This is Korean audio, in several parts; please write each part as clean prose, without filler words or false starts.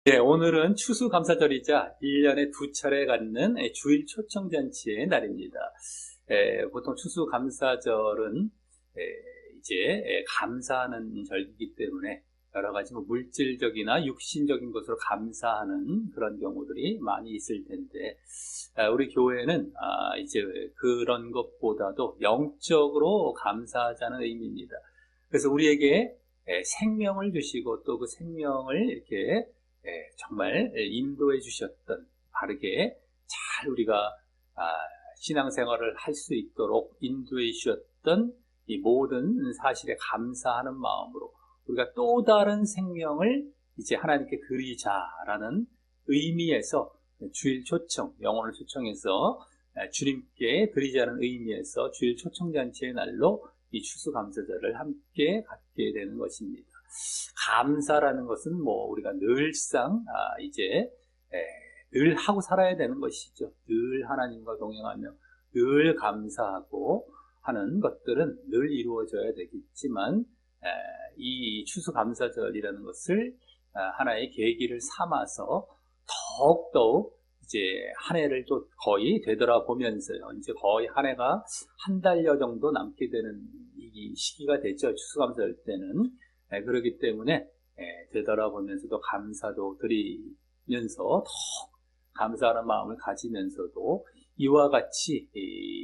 네, 오늘은 추수감사절이자 1년에 두 차례 갖는 주일 초청잔치의 날입니다. 보통 추수감사절은 이제 감사하는 절기이기 때문에 여러 가지 물질적이나 육신적인 것으로 감사하는 그런 경우들이 많이 있을 텐데, 우리 교회는 이제 그런 것보다도 영적으로 감사하자는 의미입니다. 그래서 우리에게 생명을 주시고 또 그 생명을 이렇게 정말 인도해 주셨던, 바르게 잘 우리가 신앙생활을 할 수 있도록 인도해 주셨던 이 모든 사실에 감사하는 마음으로 우리가 또 다른 생명을 이제 하나님께 드리자라는 의미에서 주일 초청, 영혼을 초청해서 주님께 드리자는 의미에서 주일 초청잔치의 날로 이 추수감사절을 함께 갖게 되는 것입니다. 감사라는 것은 우리가 늘상 이제 늘 하고 살아야 되는 것이죠. 늘 하나님과 동행하며 늘 감사하고 하는 것들은 늘 이루어져야 되겠지만, 이 추수감사절이라는 것을 하나의 계기를 삼아서 더욱더욱 이제 한 해를 또 거의 되돌아보면서요. 이제 거의 한 해가 한 달여 정도 남게 되는 이 시기가 되죠. 추수감사절 때는. 그렇기 때문에 되돌아보면서도 감사도 드리면서 더 감사하는 마음을 가지면서도 이와 같이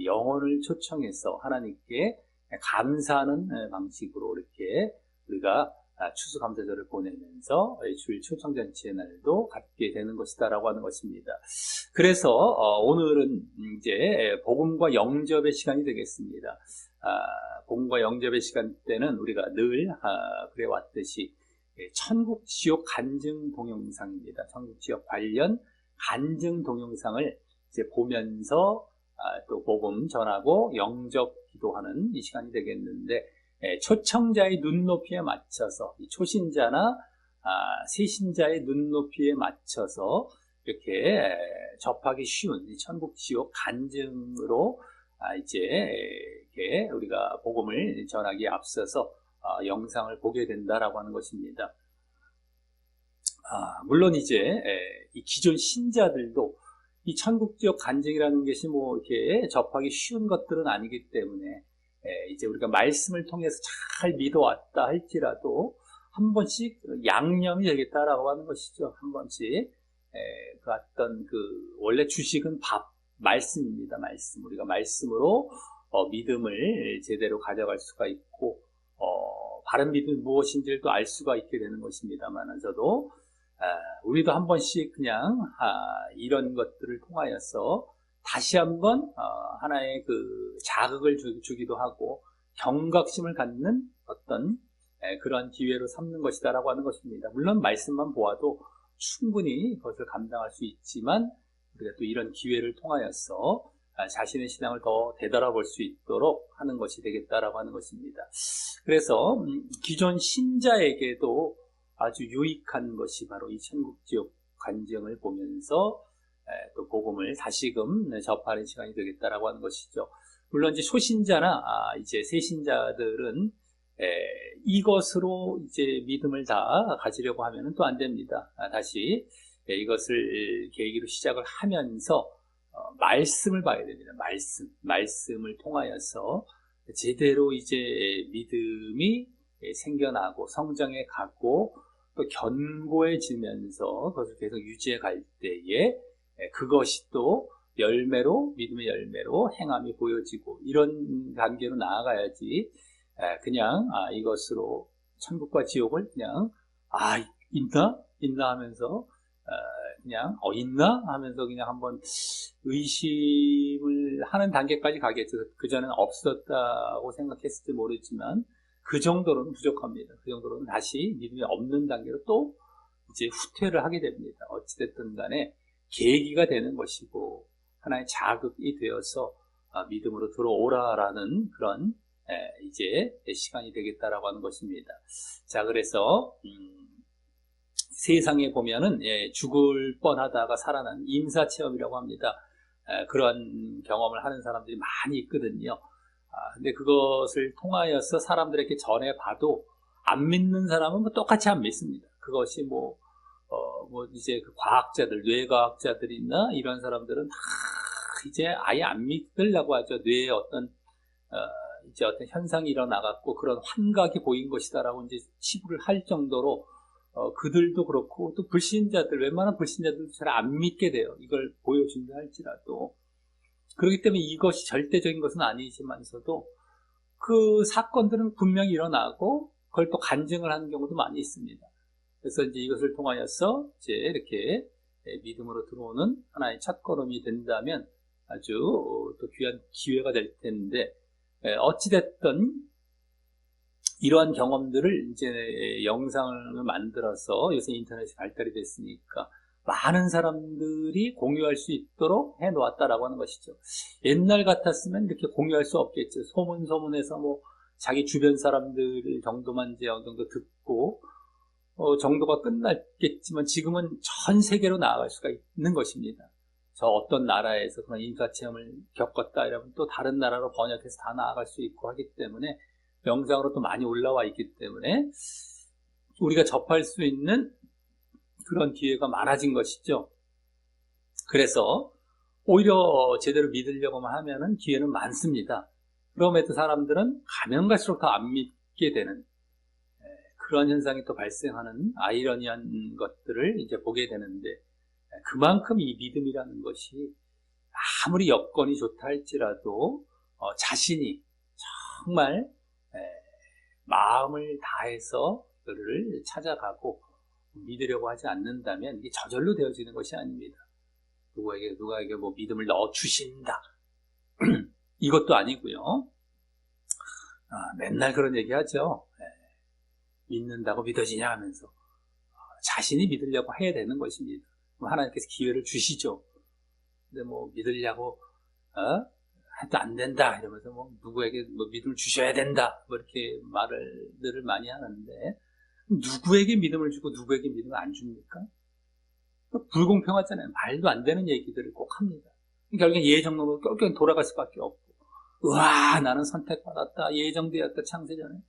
영혼을 초청해서 하나님께 감사하는 방식으로 이렇게 우리가 추수감사절을 보내면서 주일 초청잔치의 날도 갖게 되는 것이다라고 하는 것입니다. 그래서 오늘은 이제 복음과 영접의 시간이 되겠습니다. 복음과 영접의 시간 때는 우리가 늘 그래 왔듯이 천국 지옥 간증 동영상입니다. 천국 지옥 관련 간증 동영상을 이제 보면서 또 복음 전하고 영접 기도하는 이 시간이 되겠는데, 초청자의 눈높이에 맞춰서 초신자나 세신자의 눈높이에 맞춰서 이렇게 접하기 쉬운 천국 지옥 간증으로 이제 이렇게 우리가 복음을 전하기에 앞서서 영상을 보게 된다라고 하는 것입니다. 물론 이제 이 기존 신자들도 이 천국 지옥 간증이라는 것이 이렇게 접하기 쉬운 것들은 아니기 때문에 이제 우리가 말씀을 통해서 잘 믿어왔다 할지라도 한 번씩 양념이 되겠다라고 하는 것이죠. 한 번씩 그 어떤 그 원래 주식은 말씀입니다. 말씀. 우리가 말씀으로 믿음을 제대로 가져갈 수가 있고 바른 믿음이 무엇인지를 또 알 수가 있게 되는 것입니다만서도 우리도 한 번씩 그냥 이런 것들을 통하여서 다시 한번 하나의 그 자극을 주기도 하고 경각심을 갖는 어떤 그런 기회로 삼는 것이다라고 하는 것입니다. 물론 말씀만 보아도 충분히 그것을 감당할 수 있지만 우리가 또 이런 기회를 통하여서 자신의 신앙을 더 되돌아볼 수 있도록 하는 것이 되겠다라고 하는 것입니다. 그래서 기존 신자에게도 아주 유익한 것이 바로 이 천국지옥 간증을 보면서 또 복음을 다시금 접하는 시간이 되겠다라고 하는 것이죠. 물론 이제 초신자나 이제 세신자들은 이것으로 이제 믿음을 다 가지려고 하면은 또 안 됩니다. 다시 이것을 계기로 시작을 하면서 말씀을 봐야 됩니다. 말씀을 통하여서 제대로 이제 믿음이 생겨나고 성장해 가고 또 견고해지면서 그것을 계속 유지해 갈 때에 그것이 또 열매로, 믿음의 열매로 행함이 보여지고 이런 단계로 나아가야지 그냥 이것으로 천국과 지옥을 그냥 있나 하면서 그냥 있나 하면서 그냥 한번 의심을 하는 단계까지 가겠죠. 그전에는 없었다고 생각했을지 모르지만 그 정도로는 부족합니다. 그 정도로는 다시 믿음이 없는 단계로 또 이제 후퇴를 하게 됩니다. 어찌됐든 간에 계기가 되는 것이고 하나의 자극이 되어서 믿음으로 들어오라라는 그런 이제 시간이 되겠다라고 하는 것입니다. 자, 그래서 세상에 보면은 죽을 뻔하다가 살아난 임사체험이라고 합니다. 그런 경험을 하는 사람들이 많이 있거든요. 근데 그것을 통하여서 사람들에게 전해봐도 안 믿는 사람은 똑같이 안 믿습니다. 그것이 뭐 이제 그 과학자들, 뇌과학자들이나 이런 사람들은 다 이제 아예 안 믿으려고 하죠. 뇌에 이제 어떤 현상이 일어나갖고 그런 환각이 보인 것이다라고 이제 치부를 할 정도로 그들도 그렇고 또 불신자들, 웬만한 불신자들도 잘 안 믿게 돼요. 이걸 보여준다 할지라도. 그렇기 때문에 이것이 절대적인 것은 아니지만서도 그 사건들은 분명히 일어나고 그걸 또 간증을 하는 경우도 많이 있습니다. 그래서 이제 이것을 통하여서 이제 이렇게 믿음으로 들어오는 하나의 첫걸음이 된다면 아주 또 귀한 기회가 될 텐데, 어찌됐든 이러한 경험들을 이제 영상을 만들어서 요새 인터넷이 발달이 됐으니까 많은 사람들이 공유할 수 있도록 해 놓았다라고 하는 것이죠. 옛날 같았으면 이렇게 공유할 수 없겠죠. 소문해서 뭐 자기 주변 사람들 정도만 이제 어느 정도 듣고 정도가 끝났겠지만 지금은 전 세계로 나아갈 수가 있는 것입니다. 저 어떤 나라에서 그런 인사체험을 겪었다 이러면 또 다른 나라로 번역해서 다 나아갈 수 있고 하기 때문에 영상으로 또 많이 올라와 있기 때문에 우리가 접할 수 있는 그런 기회가 많아진 것이죠. 그래서 오히려 제대로 믿으려고만 하면은 기회는 많습니다. 그럼에도 사람들은 가면 갈수록 더 안 믿게 되는 그런 현상이 또 발생하는 아이러니한 것들을 이제 보게 되는데, 그만큼 이 믿음이라는 것이 아무리 여건이 좋다 할지라도 자신이 정말 마음을 다해서 그를 찾아가고 믿으려고 하지 않는다면 이게 저절로 되어지는 것이 아닙니다. 누가에게 뭐 믿음을 넣어 주신다 이것도 아니고요. 맨날 그런 얘기 하죠. 믿는다고 믿어지냐 하면서 자신이 믿으려고 해야 되는 것입니다. 하나님께서 기회를 주시죠. 근데 뭐 믿으려고 해도 안 된다 이러면서 뭐 누구에게 뭐 믿음을 주셔야 된다 뭐 이렇게 말을 많이 하는데, 누구에게 믿음을 주고 누구에게 믿음을 안 줍니까? 불공평하잖아요. 말도 안 되는 얘기들을 꼭 합니다. 결국엔 예정론으로 결국엔 돌아갈 수밖에 없고, 우와 나는 선택받았다, 예정되었다 창세전에.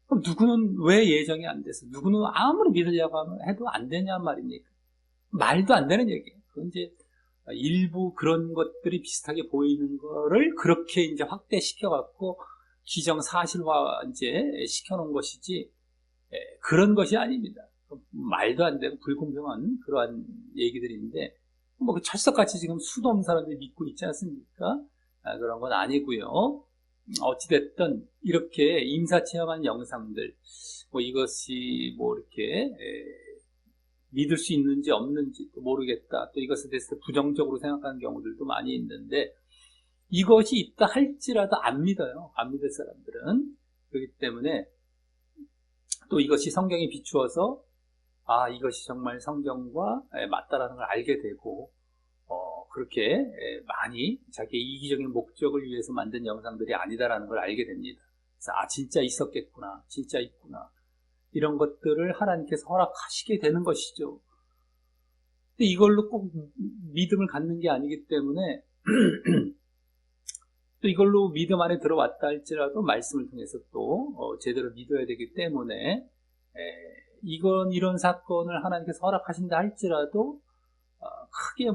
그럼 누구는 왜 예정이 안 돼서, 누구는 아무리 믿으려고 해도 안 되냐 말입니까? 말도 안 되는 얘기예요. 그건 이제 일부 그런 것들이 비슷하게 보이는 거를 그렇게 이제 확대시켜갖고 기정사실화 이제 시켜놓은 것이지, 그런 것이 아닙니다. 말도 안 되고 불공평한 그러한 얘기들인데, 뭐 철석같이 지금 수도 없는 사람들이 믿고 있지 않습니까? 그런 건 아니고요. 어찌됐든 이렇게 임사체험한 영상들, 뭐 이것이 뭐 이렇게 믿을 수 있는지 없는지 또 모르겠다, 또 이것에 대해서 부정적으로 생각하는 경우들도 많이 있는데, 이것이 있다 할지라도 안 믿어요. 안 믿을 사람들은. 그렇기 때문에 또 이것이 성경에 비추어서 이것이 정말 성경과 맞다라는 걸 알게 되고, 그렇게 많이 자기의 이기적인 목적을 위해서 만든 영상들이 아니다라는 걸 알게 됩니다. 그래서 진짜 있었겠구나, 진짜 있구나, 이런 것들을 하나님께서 허락하시게 되는 것이죠. 근데 이걸로 꼭 믿음을 갖는 게 아니기 때문에 또 이걸로 믿음 안에 들어왔다 할지라도 말씀을 통해서 또 제대로 믿어야 되기 때문에, 이런 사건을 하나님께서 허락하신다 할지라도 크게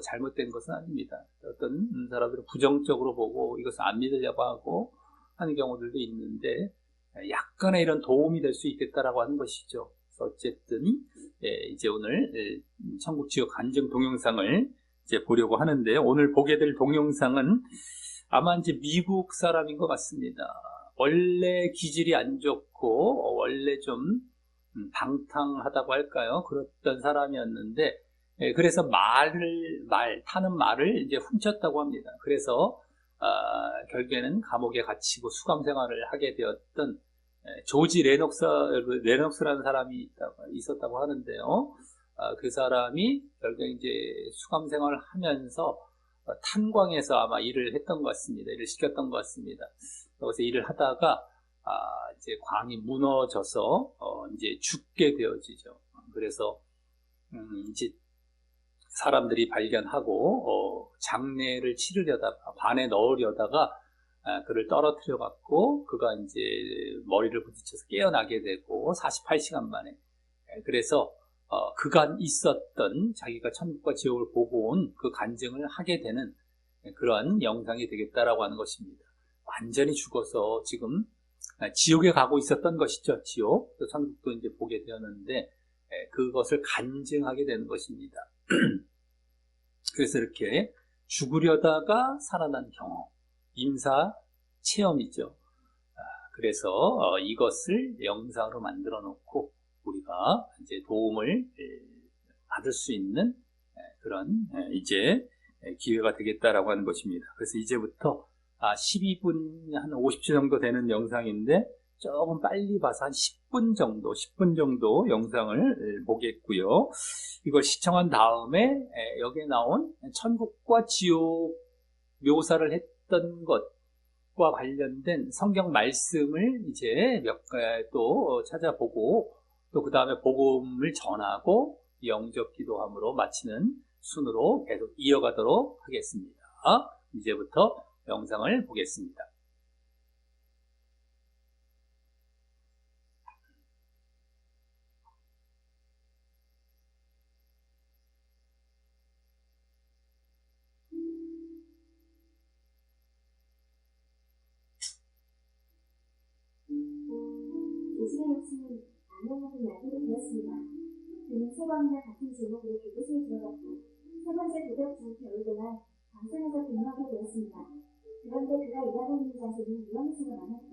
잘못된 것은 아닙니다. 어떤 사람들은 부정적으로 보고 이것을 안 믿으려고 하고 하는 경우들도 있는데, 약간의 이런 도움이 될 수 있겠다라고 하는 것이죠. 그래서 어쨌든 이제 오늘 천국지옥 간증 동영상을 이제 보려고 하는데, 오늘 보게 될 동영상은 아마 이제 미국 사람인 것 같습니다. 원래 기질이 안 좋고 원래 좀 방탕하다고 할까요? 그랬던 사람이었는데, 그래서 타는 말을 이제 훔쳤다고 합니다. 그래서 결국에는 감옥에 갇히고 수감 생활을 하게 되었던 조지 레녹스라는 사람이 있었다고 하는데요. 그 사람이 결국에 이제 수감 생활을 하면서 탄광에서 아마 일을 했던 것 같습니다. 일을 시켰던 것 같습니다. 거기서 일을 하다가 이제 광이 무너져서 이제 죽게 되어지죠. 그래서 이제 사람들이 발견하고 장례를 치르려다가 관에 넣으려다가 그를 떨어뜨려 갖고 그가 이제 머리를 부딪혀서 깨어나게 되고 48시간 만에, 그래서 그간 있었던 자기가 천국과 지옥을 보고 온 그 간증을 하게 되는 그러한 영상이 되겠다라고 하는 것입니다. 완전히 죽어서 지금 지옥에 가고 있었던 것이죠. 지옥, 또 천국도 이제 보게 되었는데 그것을 간증하게 되는 것입니다. 그래서 이렇게 죽으려다가 살아난 경험, 임사 체험이죠. 그래서 이것을 영상으로 만들어 놓고 우리가 이제 도움을 받을 수 있는 그런 이제 기회가 되겠다라고 하는 것입니다. 그래서 이제부터 12분 한 50초 정도 되는 영상인데 조금 빨리 봐서 한 10분 정도 영상을 보겠고요. 이걸 시청한 다음에 여기에 나온 천국과 지옥 묘사를 했던 것과 관련된 성경 말씀을 이제 몇 개 또 찾아보고 또 그 다음에 복음을 전하고 영접 기도함으로 마치는 순으로 계속 이어가도록 하겠습니다. 이제부터 영상을 보겠습니다. 조실의 목숨은 안녕하고 야기로 되었습니다. 그는 세 번이나 같은 제목으로 그곳에 들어갔고 세 번째 도덕 중 겨울 동안 방송에서 근무하게 되었습니다. 그런데 그가 일하고 있는 장소는 위험수가 많았고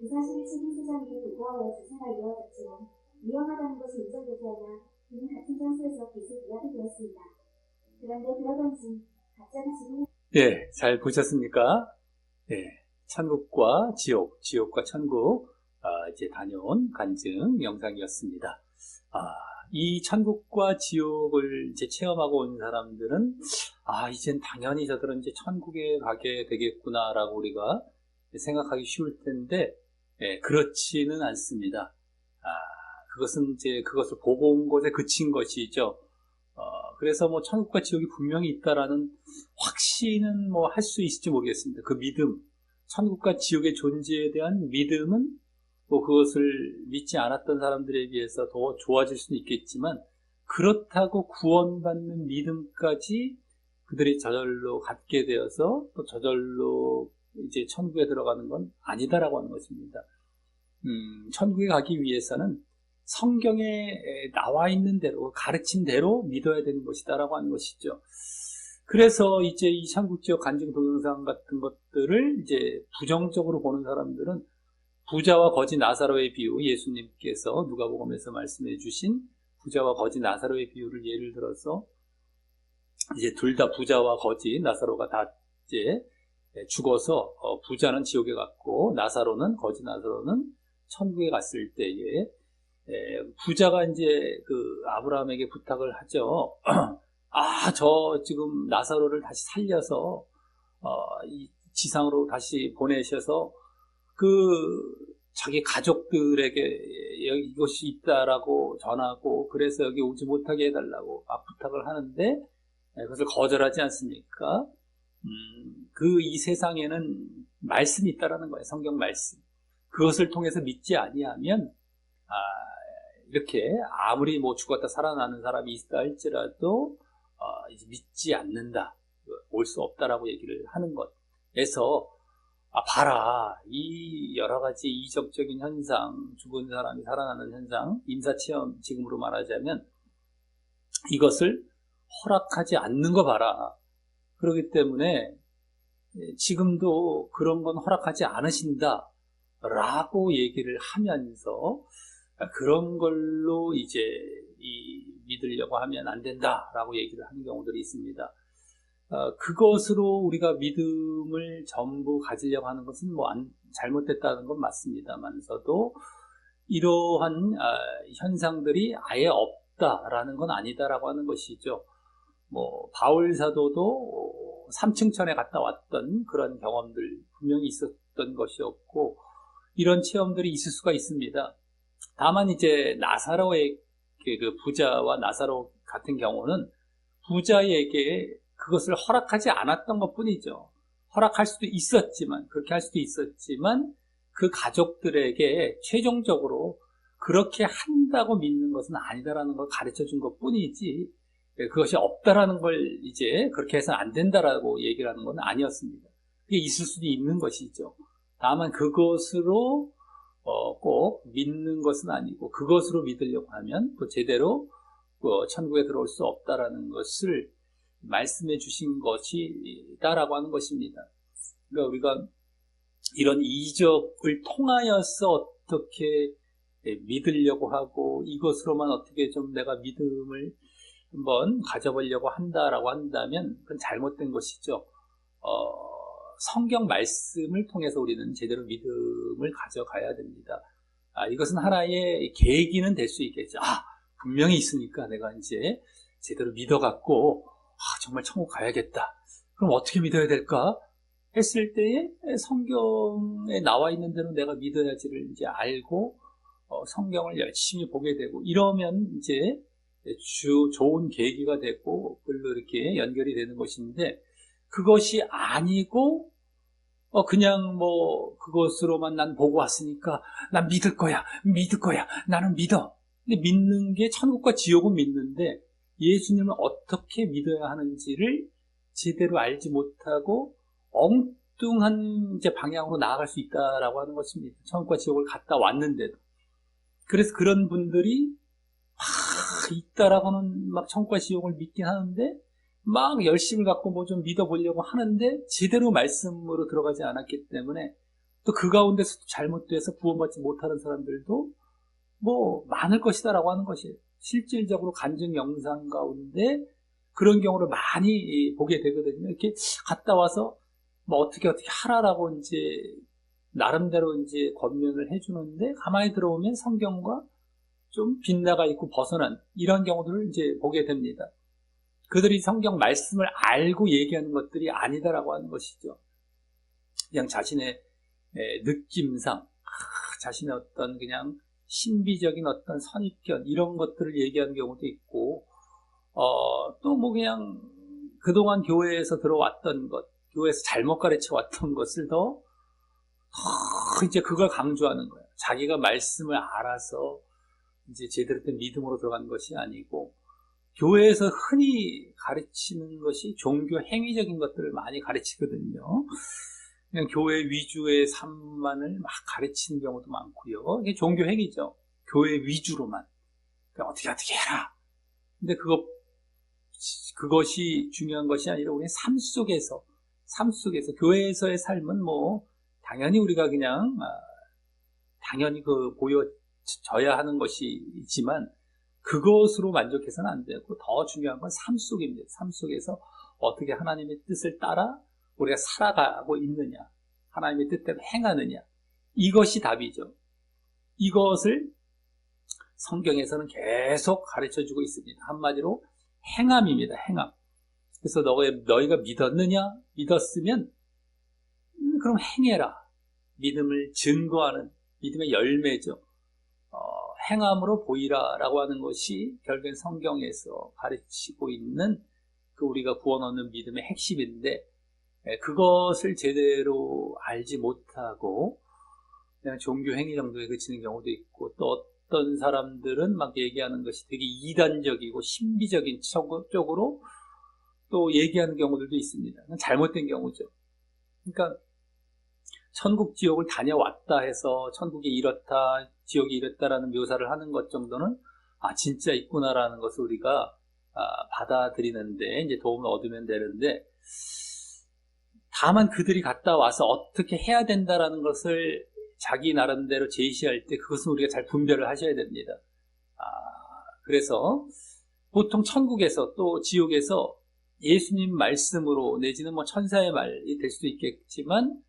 그 사실을 책임수장에게 보고하여 조사가 이루어졌지만 위험하다는 것이 인정되지 않아 그는 같은 장소에서 계속 일하게 되었습니다. 그런데 그러던 중 갑자기 지금은 잘 보셨습니까? 천국과 지옥, 지옥과 천국 이제 다녀온 간증 영상이었습니다. 이 천국과 지옥을 이제 체험하고 온 사람들은 이젠 당연히 저들은 이제 천국에 가게 되겠구나라고 우리가 생각하기 쉬울 텐데 그렇지는 않습니다. 그것은 이제 그것을 보고 온 것에 그친 것이죠. 그래서 뭐 천국과 지옥이 분명히 있다라는 확신은 뭐 할 수 있을지 모르겠습니다. 그 믿음, 천국과 지옥의 존재에 대한 믿음은 뭐 그것을 믿지 않았던 사람들에 비해서 더 좋아질 수는 있겠지만 그렇다고 구원받는 믿음까지 그들이 저절로 갖게 되어서 또 저절로 이제 천국에 들어가는 건 아니다라고 하는 것입니다. 천국에 가기 위해서는 성경에 나와 있는 대로 가르친 대로 믿어야 되는 것이다라고 하는 것이죠. 그래서 이제 이 천국지옥 간증 동영상 같은 것들을 이제 부정적으로 보는 사람들은 부자와 거지 나사로의 비유, 예수님께서 누가복음에서 말씀해 주신 부자와 거지 나사로의 비유를 예를 들어서 이제 둘 다 부자와 거지 나사로가 다 이제 죽어서 부자는 지옥에 갔고 거지 나사로는 천국에 갔을 때에 부자가 이제 그 아브라함에게 부탁을 하죠. 저 지금 나사로를 다시 살려서 이 지상으로 다시 보내셔서 자기 가족들에게 이것이 있다라고 전하고 그래서 여기 오지 못하게 해달라고 부탁을 하는데 그것을 거절하지 않습니까? 이 세상에는 말씀이 있다라는 거예요. 성경 말씀. 그것을 통해서 믿지 아니하면 이렇게 아무리 뭐 죽었다 살아나는 사람이 있다 할지라도 이제 믿지 않는다, 올 수 없다라고 얘기를 하는 것에서 봐라, 이 여러 가지 이적적인 현상, 죽은 사람이 살아나는 현상, 임사체험 지금으로 말하자면 이것을 허락하지 않는 거 봐라. 그렇기 때문에 지금도 그런 건 허락하지 않으신다 라고 얘기를 하면서 그런 걸로 이제 믿으려고 하면 안 된다 라고 얘기를 하는 경우들이 있습니다. 그것으로 우리가 믿음을 전부 가지려고 하는 것은 잘못됐다는 건 맞습니다만서도 이러한 현상들이 아예 없다라는 건 아니다라고 하는 것이죠. 바울 사도도 삼층천에 갔다 왔던 그런 경험들 분명히 있었던 것이었고 이런 체험들이 있을 수가 있습니다. 다만 이제 나사로의 그 부자와 나사로 같은 경우는 부자에게 그것을 허락하지 않았던 것 뿐이죠. 허락할 수도 있었지만, 그렇게 할 수도 있었지만, 그 가족들에게 최종적으로 그렇게 한다고 믿는 것은 아니다라는 걸 가르쳐 준 것 뿐이지, 그것이 없다라는 걸 이제 그렇게 해서는 안 된다라고 얘기를 하는 건 아니었습니다. 그게 있을 수도 있는 것이죠. 다만 그것으로 꼭 믿는 것은 아니고, 그것으로 믿으려고 하면 또 제대로 천국에 들어올 수 없다라는 것을 말씀해 주신 것이다라고 하는 것입니다. 그러니까 우리가 이런 이적을 통하여서 어떻게 믿으려고 하고, 이것으로만 어떻게 좀 내가 믿음을 한번 가져보려고 한다라고 한다면 그건 잘못된 것이죠. 성경 말씀을 통해서 우리는 제대로 믿음을 가져가야 됩니다. 이것은 하나의 계기는 될 수 있겠죠. 분명히 있으니까 내가 이제 제대로 믿어갖고 정말 천국 가야겠다. 그럼 어떻게 믿어야 될까? 했을 때에 성경에 나와 있는 대로 내가 믿어야지를 이제 알고 성경을 열심히 보게 되고, 이러면 이제 좋은 계기가 되고 글로 이렇게 연결이 되는 것인데, 그것이 아니고 그냥 뭐 그것으로만 난 보고 왔으니까 난 믿을 거야 나는 믿어. 근데 믿는 게 천국과 지옥은 믿는데 예수님을 어떻게 믿어야 하는지를 제대로 알지 못하고 엉뚱한 이제 방향으로 나아갈 수 있다라고 하는 것입니다. 천국과 지옥을 갔다 왔는데도. 그래서 그런 분들이 있다라고는 막 천국과 지옥을 믿긴 하는데, 막 열심을 갖고 뭐 좀 믿어보려고 하는데 제대로 말씀으로 들어가지 않았기 때문에 또 그 가운데서 잘못돼서 구원받지 못하는 사람들도 뭐 많을 것이다라고 하는 것이에요. 실질적으로 간증 영상 가운데 그런 경우를 많이 보게 되거든요. 이렇게 갔다 와서 뭐 어떻게 하라라고 이제 나름대로 이제 권면을 해주는데, 가만히 들어오면 성경과 좀 빗나가 있고 벗어난 이런 경우들을 이제 보게 됩니다. 그들이 성경 말씀을 알고 얘기하는 것들이 아니다라고 하는 것이죠. 그냥 자신의 느낌상, 자신의 어떤 그냥 신비적인 어떤 선입견, 이런 것들을 얘기하는 경우도 있고, 또 뭐 그냥 그동안 교회에서 들어왔던 것, 교회에서 잘못 가르쳐 왔던 것을 더 이제 그걸 강조하는 거예요. 자기가 말씀을 알아서 이제 제대로 된 믿음으로 들어가는 것이 아니고, 교회에서 흔히 가르치는 것이 종교 행위적인 것들을 많이 가르치거든요. 그냥 교회 위주의 삶만을 막 가르치는 경우도 많고요. 이게 종교 행위죠. 교회 위주로만. 그냥 어떻게 해라. 근데 그것이 중요한 것이 아니라 우리 삶 속에서, 교회에서의 삶은 뭐, 당연히 우리가 그냥, 당연히 보여져야 하는 것이 있지만, 그것으로 만족해서는 안 되고, 더 중요한 건 삶 속입니다. 삶 속에서 어떻게 하나님의 뜻을 따라 우리가 살아가고 있느냐, 하나님의 뜻대로 행하느냐, 이것이 답이죠. 이것을 성경에서는 계속 가르쳐주고 있습니다. 한마디로 행함입니다. 행함. 그래서 너희가 믿었으면 그럼 행해라. 믿음을 증거하는 믿음의 열매죠. 행함으로 보이라라고 하는 것이 결국엔 성경에서 가르치고 있는 그 우리가 구원 얻는 믿음의 핵심인데, 그것을 제대로 알지 못하고 그냥 종교 행위 정도에 그치는 경우도 있고, 또 어떤 사람들은 막 얘기하는 것이 되게 이단적이고 신비적인 쪽으로 또 얘기하는 경우들도 있습니다. 잘못된 경우죠. 그러니까 천국 지옥을 다녀왔다 해서 천국이 이렇다 지옥이 이랬다라는 묘사를 하는 것 정도는 진짜 있구나라는 것을 우리가 받아들이는데 이제 도움을 얻으면 되는데, 다만 그들이 갔다 와서 어떻게 해야 된다라는 것을 자기 나름대로 제시할 때 그것은 우리가 잘 분별을 하셔야 됩니다. 그래서 보통 천국에서 또 지옥에서 예수님 말씀으로 내지는 뭐 천사의 말이 될 수도 있겠지만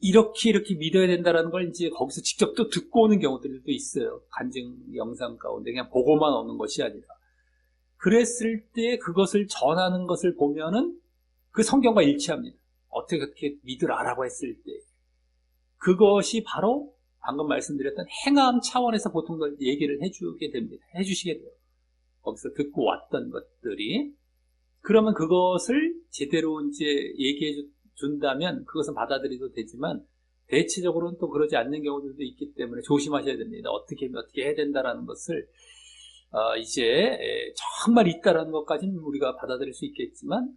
이렇게 믿어야 된다라는 걸 이제 거기서 직접 또 듣고 오는 경우들도 있어요. 간증 영상 가운데 그냥 보고만 오는 것이 아니라. 그랬을 때 그것을 전하는 것을 보면은 그 성경과 일치합니다. 어떻게 믿으라라고 했을 때. 그것이 바로 방금 말씀드렸던 행함 차원에서 보통 얘기를 해주시게 돼요. 거기서 듣고 왔던 것들이. 그러면 그것을 제대로 이제 얘기해 준다면 그것은 받아들여도 되지만, 대체적으로는 또 그러지 않는 경우들도 있기 때문에 조심하셔야 됩니다. 어떻게 해야 된다라는 것을 이제 정말 있다라는 것까지는 우리가 받아들일 수 있겠지만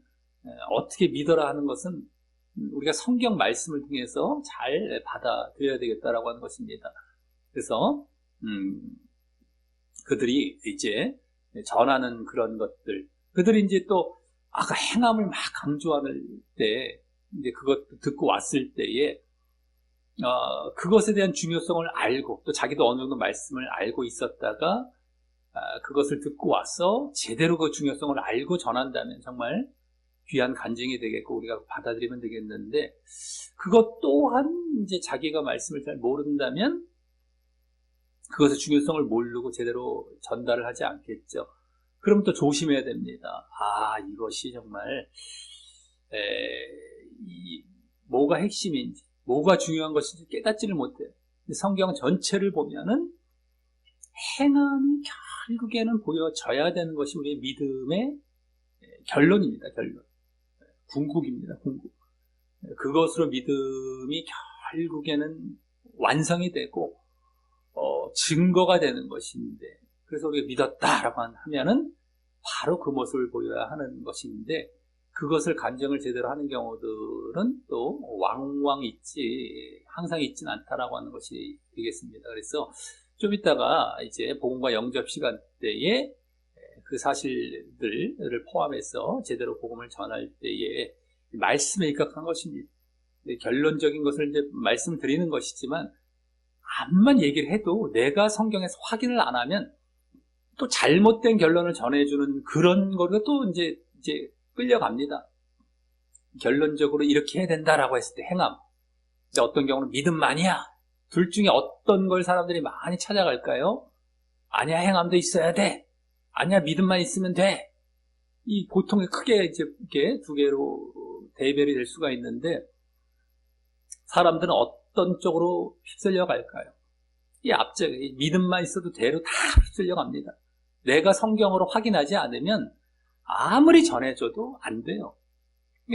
어떻게 믿어라 하는 것은 우리가 성경 말씀을 통해서 잘 받아들여야 되겠다라고 하는 것입니다. 그래서 그들이 이제 전하는 그런 것들, 그들이 이제 또 아까 행함을 막 강조할 때 이제 그것 듣고 왔을 때에 그것에 대한 중요성을 알고 또 자기도 어느 정도 말씀을 알고 있었다가 그것을 듣고 와서 제대로 그 중요성을 알고 전한다면 정말 귀한 간증이 되겠고 우리가 받아들이면 되겠는데, 그것 또한 이제 자기가 말씀을 잘 모른다면 그것의 중요성을 모르고 제대로 전달을 하지 않겠죠. 그럼 또 조심해야 됩니다. 이것이 정말 뭐가 핵심인지 뭐가 중요한 것인지 깨닫지를 못해요. 성경 전체를 보면은 행함이 결국에는 보여져야 되는 것이 우리의 믿음의 결론입니다. 결론. 궁극입니다. 궁극. 그것으로 믿음이 결국에는 완성이 되고 증거가 되는 것인데, 그래서 우리가 믿었다라고 하면은 바로 그 모습을 보여야 하는 것인데, 그것을 간증을 제대로 하는 경우들은 또 왕왕 항상 있지는 않다라고 하는 것이 되겠습니다. 그래서 좀 이따가 이제 복음과 영접 시간 때에 그 사실들을 포함해서 제대로 복음을 전할 때에 말씀에 입각한 것입니다. 결론적인 것을 이제 말씀드리는 것이지만, 암만 얘기를 해도 내가 성경에서 확인을 안 하면 또 잘못된 결론을 전해주는 그런 거로 또 이제 끌려갑니다. 결론적으로 이렇게 해야 된다라고 했을 때 행함. 근데 어떤 경우는 믿음만이야. 둘 중에 어떤 걸 사람들이 많이 찾아갈까요? 아니야, 행함도 있어야 돼. 아니야, 믿음만 있으면 돼. 이 보통 크게 이제 이렇게 두 개로 대별이 될 수가 있는데, 사람들은 어떤 쪽으로 휩쓸려 갈까요? 이 앞쪽에 믿음만 있어도 대로 다 휩쓸려 갑니다. 내가 성경으로 확인하지 않으면 아무리 전해줘도 안 돼요.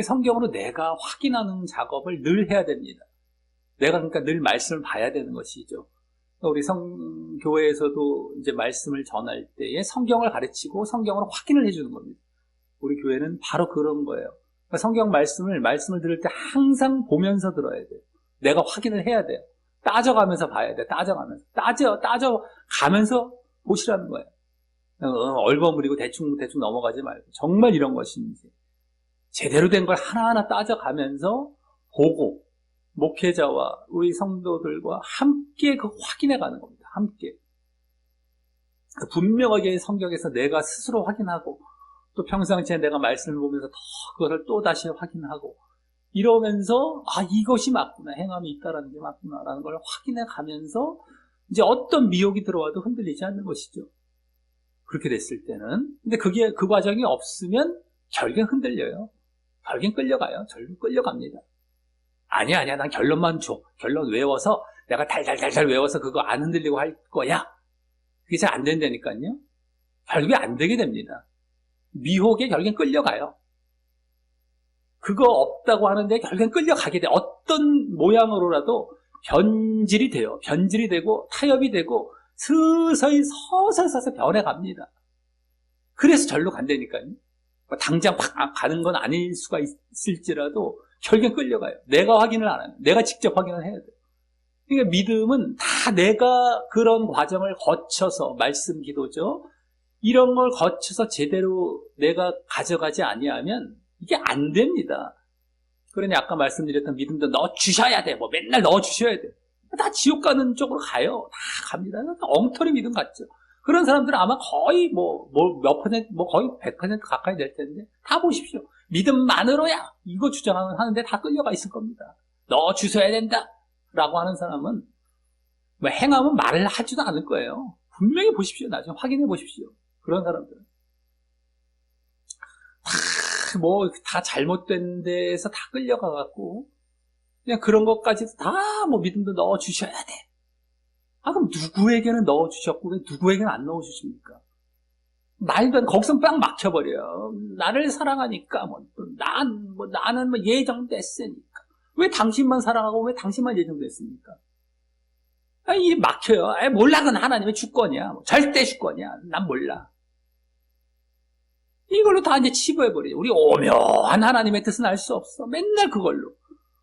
성경으로 내가 확인하는 작업을 늘 해야 됩니다. 내가 그러니까 늘 말씀을 봐야 되는 것이죠. 우리 교회에서도 이제 말씀을 전할 때에 성경을 가르치고 성경으로 확인을 해주는 겁니다. 우리 교회는 바로 그런 거예요. 그러니까 성경 말씀을 들을 때 항상 보면서 들어야 돼요. 내가 확인을 해야 돼요. 따져가면서 봐야 돼요. 따져가면서 보시라는 거예요. 얼버무리고 대충 넘어가지 말고 정말 이런 것인지 제대로 된 걸 하나하나 따져가면서 보고 목회자와 우리 성도들과 함께 그 확인해 가는 겁니다. 함께. 분명하게 성경에서 내가 스스로 확인하고 또 평상시에 내가 말씀을 보면서 더 그것을 또 다시 확인하고 이러면서 이것이 맞구나, 행함이 있다라는 게 맞구나라는 걸 확인해 가면서 이제 어떤 미혹이 들어와도 흔들리지 않는 것이죠. 그렇게 됐을 때는. 근데 그 과정이 없으면 결국엔 흔들려요. 결국엔 끌려가요. 결국 끌려갑니다. 아니야, 난 결론만 줘. 결론 외워서 내가 달달달 외워서 그거 안 흔들리고 할 거야. 그게 잘 안 된다니까요. 결국에 안 되게 됩니다. 미혹에 결국엔 끌려가요. 그거 없다고 하는데 결국엔 끌려가게 돼. 어떤 모양으로라도 변질이 돼요. 변질이 되고 타협이 되고 서서히 변해갑니다. 그래서 절로 간다니까요. 당장 확 가는 건 아닐 수가 있을지라도 결국엔 끌려가요. 내가 확인을 안 하면. 내가 직접 확인을 해야 돼요. 그러니까 믿음은 다 내가 그런 과정을 거쳐서, 말씀 기도죠. 이런 걸 거쳐서 제대로 내가 가져가지 아니하면 이게 안 됩니다. 그러니 아까 말씀드렸던 믿음도 넣어주셔야 돼. 맨날 넣어주셔야 돼. 다 지옥 가는 쪽으로 가요. 다 갑니다. 엉터리 믿음 같죠. 그런 사람들은 아마 거의 몇 퍼센트, 거의 100% 가까이 될 텐데, 다 보십시오. 믿음만으로야 이거 주장하는데 다 끌려가 있을 겁니다. 넣어주셔야 된다 라고 하는 사람은 행함은 말을 하지도 않을 거예요. 분명히 보십시오. 나중에 확인해 보십시오. 그런 사람들은 다 잘못된 데에서 다 끌려가갖고 그냥 그런 것까지도 다 믿음도 넣어주셔야 돼. 그럼 누구에게는 넣어주셨고 왜 누구에게는 안 넣어주십니까? 말도 안, 거기서 빵 막혀버려요. 나를 사랑하니까 나는 예정됐으니까 왜 당신만 사랑하고 왜 당신만 예정됐습니까? 이게 막혀요. 몰라, 그건 하나님의 주권이야. 절대 주권이야. 난 몰라. 이걸로 다 이제 치부해버려요. 우리 오묘한 하나님의 뜻은 알 수 없어. 맨날 그걸로.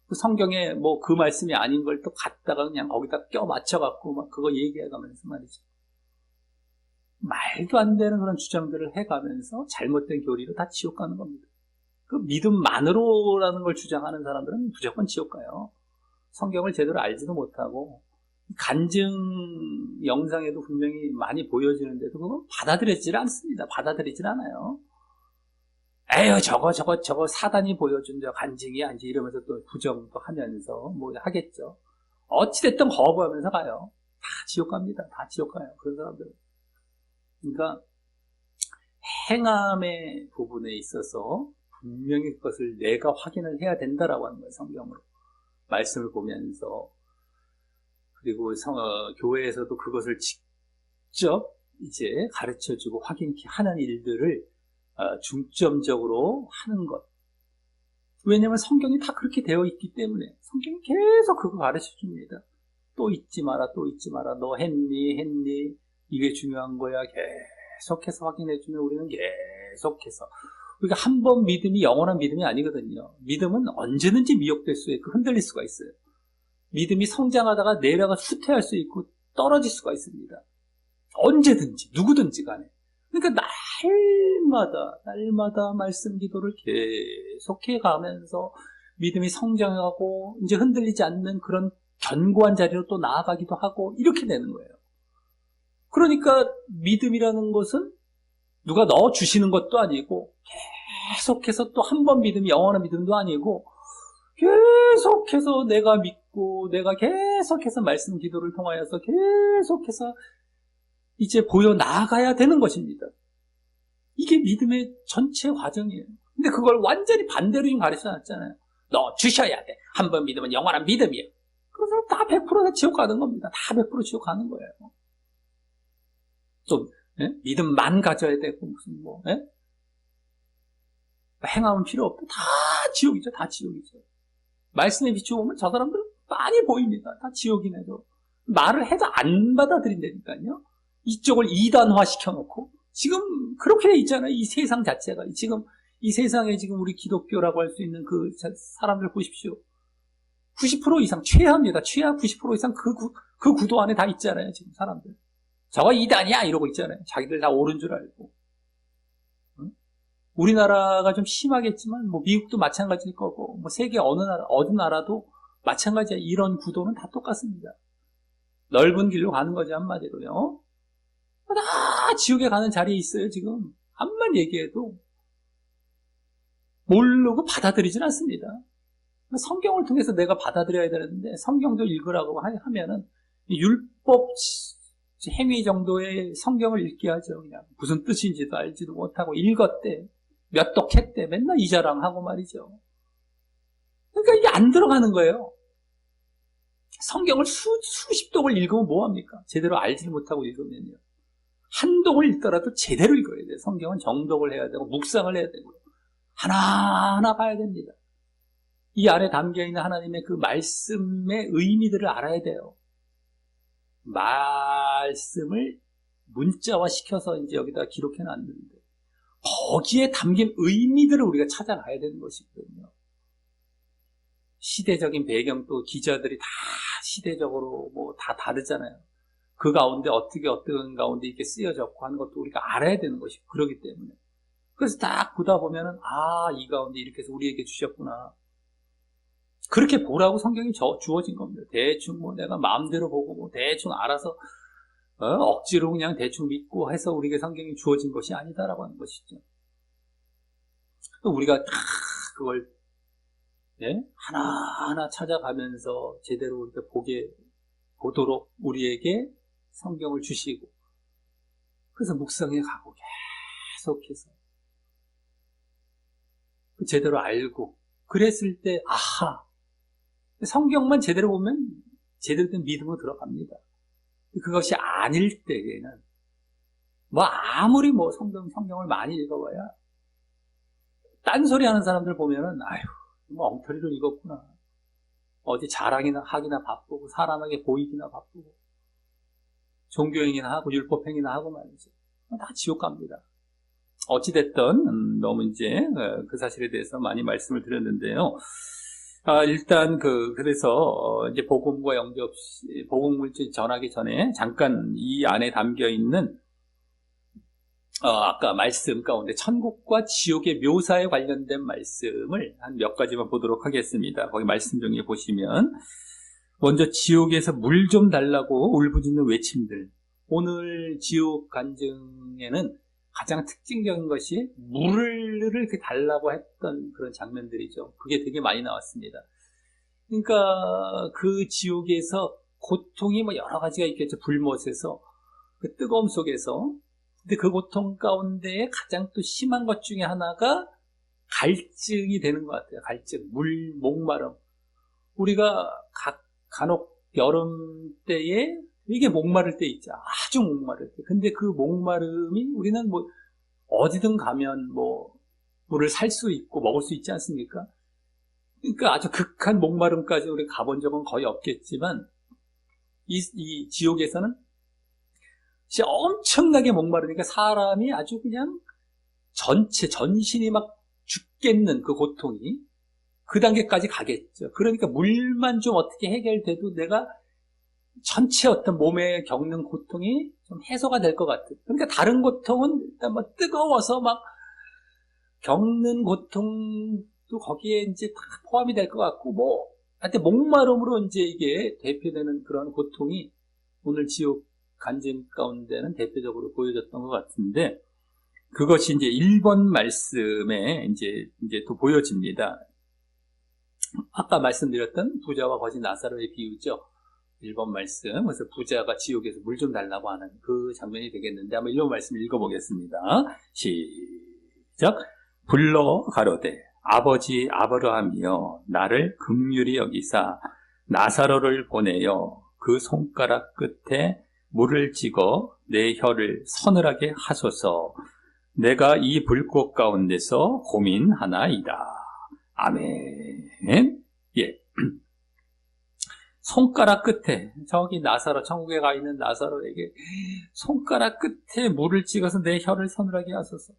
그 성경에 뭐 그 말씀이 아닌 걸 또 갖다가 그냥 거기다 껴 맞춰갖고 막 그거 얘기해가면서 말이죠. 말도 안 되는 그런 주장들을 해가면서 잘못된 교리로 다 지옥 가는 겁니다. 그 믿음만으로라는 걸 주장하는 사람들은 무조건 지옥 가요. 성경을 제대로 알지도 못하고 간증 영상에도 분명히 많이 보여지는데도 그건 받아들이질 않습니다. 받아들이질 않아요. 에휴, 저거 사단이 보여준 저 간증이 아니지 이러면서 또 부정도 하면서 뭐 하겠죠. 어찌됐든 거부하면서 가요. 다 지옥 갑니다. 다 지옥 가요. 그런 사람들. 그러니까 행함의 부분에 있어서 분명히 그것을 내가 확인을 해야 된다라고 하는 거예요. 성경으로. 말씀을 보면서. 그리고 교회에서도 그것을 직접 이제 가르쳐주고 확인케 하는 일들을 중점적으로 하는 것. 왜냐하면 성경이 다 그렇게 되어 있기 때문에 성경이 계속 그거 가르쳐줍니다. 또 잊지 마라, 또 잊지 마라. 너 했니? 이게 중요한 거야. 계속해서 확인해주면 우리는 계속해서. 그러니까 한 번 믿음이 영원한 믿음이 아니거든요. 믿음은 언제든지 미혹될 수 있고 흔들릴 수가 있어요. 믿음이 성장하다가 내려가 후퇴할 수 있고 떨어질 수가 있습니다. 언제든지 누구든지 간에. 그러니까 날마다 말씀 기도를 계속해 가면서 믿음이 성장하고 이제 흔들리지 않는 그런 견고한 자리로 또 나아가기도 하고 이렇게 되는 거예요. 그러니까 믿음이라는 것은 누가 넣어주시는 것도 아니고 계속해서 또 한 번 믿음이 영원한 믿음도 아니고 계속해서 내가 믿고 내가 계속해서 말씀 기도를 통하여서 계속해서 이제 보여 나가야 되는 것입니다. 이게 믿음의 전체 과정이에요. 근데 그걸 완전히 반대로 지금 가르쳐 놨잖아요. 너 주셔야 돼. 한 번 믿으면 영원한 믿음이에요. 그래서 다 100%다 지옥 가는 겁니다. 다 100% 지옥 가는 거예요. 좀 믿음만 가져야 되고 무슨 뭐 행함은 필요 없고 다 지옥이죠. 다 지옥이죠. 말씀에 비춰보면 저 사람들은 많이 보입니다. 다 지옥이네요. 말을 해도 안 받아들인다니까요. 이쪽을 이단화 시켜놓고 지금 그렇게 돼 있잖아요. 이 세상 자체가 지금 이 세상에 지금 우리 기독교라고 할 수 있는 그 사람들 보십시오. 90% 이상 최하입니다. 최하 90% 이상 그 구도 안에 다 있잖아요. 지금 사람들. 저거 이단이야 이러고 있잖아요. 자기들 다 옳은 줄 알고. 우리나라가 좀 심하겠지만 뭐 미국도 마찬가지일 거고 뭐 세계 어느 나라도 마찬가지야. 이런 구도는 다 똑같습니다. 넓은 길로 가는 거지 한마디로요. 다 지옥에 가는 자리에 있어요. 지금 암만 얘기해도 모르고 받아들이진 않습니다. 성경을 통해서 내가 받아들여야 되는데 성경도 읽으라고 하면은 율법 행위 정도의 성경을 읽게 하죠. 그냥 무슨 뜻인지도 알지도 못하고 읽었대. 몇 독 했대. 맨날 이 자랑하고 말이죠. 그러니까 이게 안 들어가는 거예요. 성경을 수십 독을 읽으면 뭐합니까? 제대로 알지를 못하고 읽으면요. 한 독을 읽더라도 제대로 읽어야 돼요. 성경은 정독을 해야 되고 묵상을 해야 되고 하나하나 봐야 됩니다. 이 안에 담겨있는 하나님의 그 말씀의 의미들을 알아야 돼요. 말씀을 문자화 시켜서 이제 여기다 기록해 놨는데 거기에 담긴 의미들을 우리가 찾아가야 되는 것이거든요. 시대적인 배경도 기자들이 다 시대적으로 뭐 다 다르잖아요. 그 가운데 어떤 가운데 이렇게 쓰여졌고 하는 것도 우리가 알아야 되는 것이고 그러기 때문에 그래서 딱 보다 보면은 이 가운데 이렇게 해서 우리에게 주셨구나. 그렇게 보라고 성경이 주어진 겁니다. 대충 뭐 내가 마음대로 보고 뭐 대충 알아서 억지로 그냥 대충 믿고 해서 우리에게 성경이 주어진 것이 아니다라고 하는 것이죠. 우리가 다 그걸 하나하나 찾아가면서 제대로 우리가 보도록 우리에게 성경을 주시고 그래서 묵상해 가고 계속해서 제대로 알고 그랬을 때 성경만 제대로 보면 제대로 된 믿음으로 들어갑니다. 그것이 아닐 때에는 뭐 아무리 뭐 성경을 많이 읽어봐야 딴소리 하는 사람들 보면은 뭐 엉터리로 읽었구나. 어디 자랑이나 하기나 바쁘고, 사람에게 보이기나 바쁘고, 종교행위나 하고, 율법행위나 하고 말이죠. 다 지옥 갑니다. 어찌됐든, 너무 이제, 그 사실에 대해서 많이 말씀을 드렸는데요. 일단, 그래서, 이제 복음과 영접시, 복음을 전하기 전에 잠깐 이 안에 담겨 있는, 아까 말씀 가운데 천국과 지옥의 묘사에 관련된 말씀을 한 몇 가지만 보도록 하겠습니다. 거기 말씀 중에 보시면, 먼저 지옥에서 물 좀 달라고 울부짖는 외침들. 오늘 지옥 간증에는 가장 특징적인 것이 물을 이렇게 달라고 했던 그런 장면들이죠. 그게 되게 많이 나왔습니다. 그러니까 그 지옥에서 고통이 뭐 여러 가지가 있겠죠. 불못에서, 그 뜨거움 속에서. 근데 그 고통 가운데 가장 또 심한 것 중에 하나가 갈증이 되는 것 같아요. 갈증, 목마름. 우리가 간혹 여름 때에 되게 목마를 때 있죠. 아주 목마를 때. 근데 그 목마름이 우리는 뭐 어디든 가면 뭐 물을 살 수 있고 먹을 수 있지 않습니까? 그러니까 아주 극한 목마름까지 우리 가본 적은 거의 없겠지만 이 지옥에서는 진짜 엄청나게 목마르니까 사람이 아주 그냥 전신이 막 죽겠는 그 고통이 그 단계까지 가겠죠. 그러니까 물만 좀 어떻게 해결돼도 내가 전체 어떤 몸에 겪는 고통이 좀 해소가 될 것 같아요. 그러니까 다른 고통은 일단 뭐 뜨거워서 막 겪는 고통도 거기에 이제 다 포함이 될 것 같고, 뭐, 하여튼 목마름으로 이제 이게 대표되는 그런 고통이 오늘 지옥 간증 가운데는 대표적으로 보여졌던 것 같은데, 그것이 이제 1번 말씀에 이제 또 보여집니다. 아까 말씀드렸던 부자와 거지 나사로의 비유죠. 1번 말씀. 그래서 부자가 지옥에서 물 좀 달라고 하는 그 장면이 되겠는데, 한번 1번 말씀 읽어보겠습니다. 시작. 불러 가로되 아버지 아브라함이여 나를 긍휼히 여기사 나사로를 보내어 그 손가락 끝에 물을 찍어 내 혀를 서늘하게 하소서. 내가 이 불꽃 가운데서 고민하나이다. 아멘. 예. 손가락 끝에, 저기 나사로, 천국에 가 있는 나사로에게 손가락 끝에 물을 찍어서 내 혀를 서늘하게 하소서.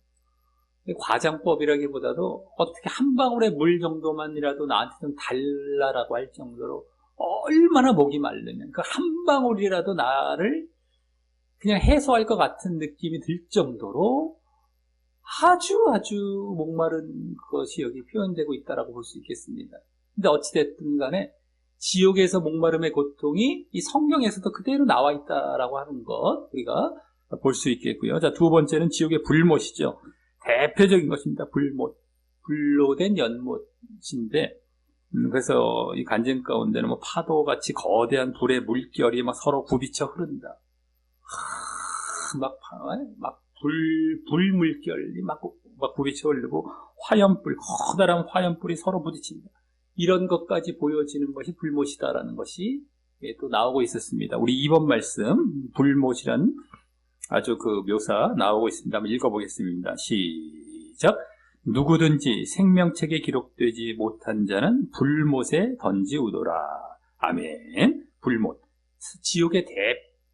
과장법이라기보다도 어떻게 한 방울의 물 정도만이라도 나한테 좀 달라라고 할 정도로 얼마나 목이 마르면 그 한 방울이라도 나를 그냥 해소할 것 같은 느낌이 들 정도로 아주 목마른 것이 여기 표현되고 있다라고 볼 수 있겠습니다. 근데 어찌됐든 간에 지옥에서 목마름의 고통이 이 성경에서도 그대로 나와 있다라고 하는 것 우리가 볼 수 있겠고요. 자, 두 번째는 지옥의 불못이죠. 대표적인 것입니다. 불못. 불로 된 연못인데, 그래서 이 간증 가운데는 뭐 파도같이 거대한 불의 물결이 막 서로 부비쳐 흐른다. 불 물결이 막 부비쳐 흐르고 커다란 화염불이 서로 부딪힌다. 이런 것까지 보여지는 것이 불못이다라는 것이 또 나오고 있었습니다. 우리 2번 말씀, 불못이란 아주 그 묘사 나오고 있습니다. 한번 읽어보겠습니다. 시작. 누구든지 생명책에 기록되지 못한 자는 불못에 던지우도라. 아멘. 불못. 지옥의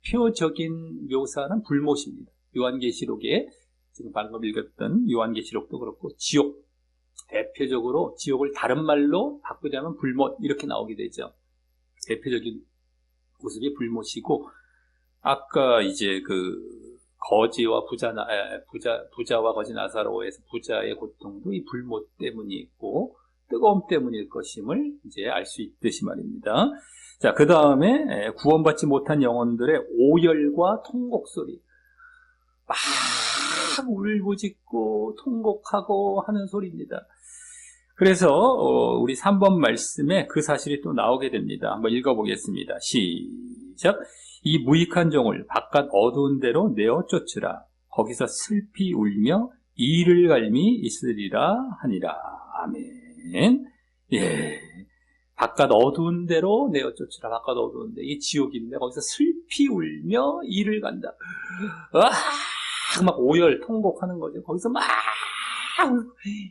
대표적인 묘사는 불못입니다. 요한계시록에 지금 방금 읽었던 요한계시록도 그렇고 지옥. 대표적으로 지옥을 다른 말로 바꾸자면 불못 이렇게 나오게 되죠. 대표적인 모습이 불못이고, 아까 이제 그 거지와 부자와 거지 나사로에서 부자의 고통도 이 불못 때문이 있고 뜨거움 때문일 것임을 이제 알 수 있듯이 말입니다. 자, 그 다음에 구원받지 못한 영혼들의 오열과 통곡 소리. 막 울부짖고 통곡하고 하는 소리입니다. 그래서 우리 3번 말씀에 그 사실이 또 나오게 됩니다. 한번 읽어보겠습니다. 시작. 이 무익한 종을 바깥 어두운 데로 내어 쫓으라. 거기서 슬피 울며 이를 갈미 있으리라 하니라. 아멘. 예. 바깥 어두운 데로 내어 쫓으라. 바깥 어두운 데. 이게 지옥인데 거기서 슬피 울며 이를 간다. 막 오열 통곡하는 거죠. 거기서 막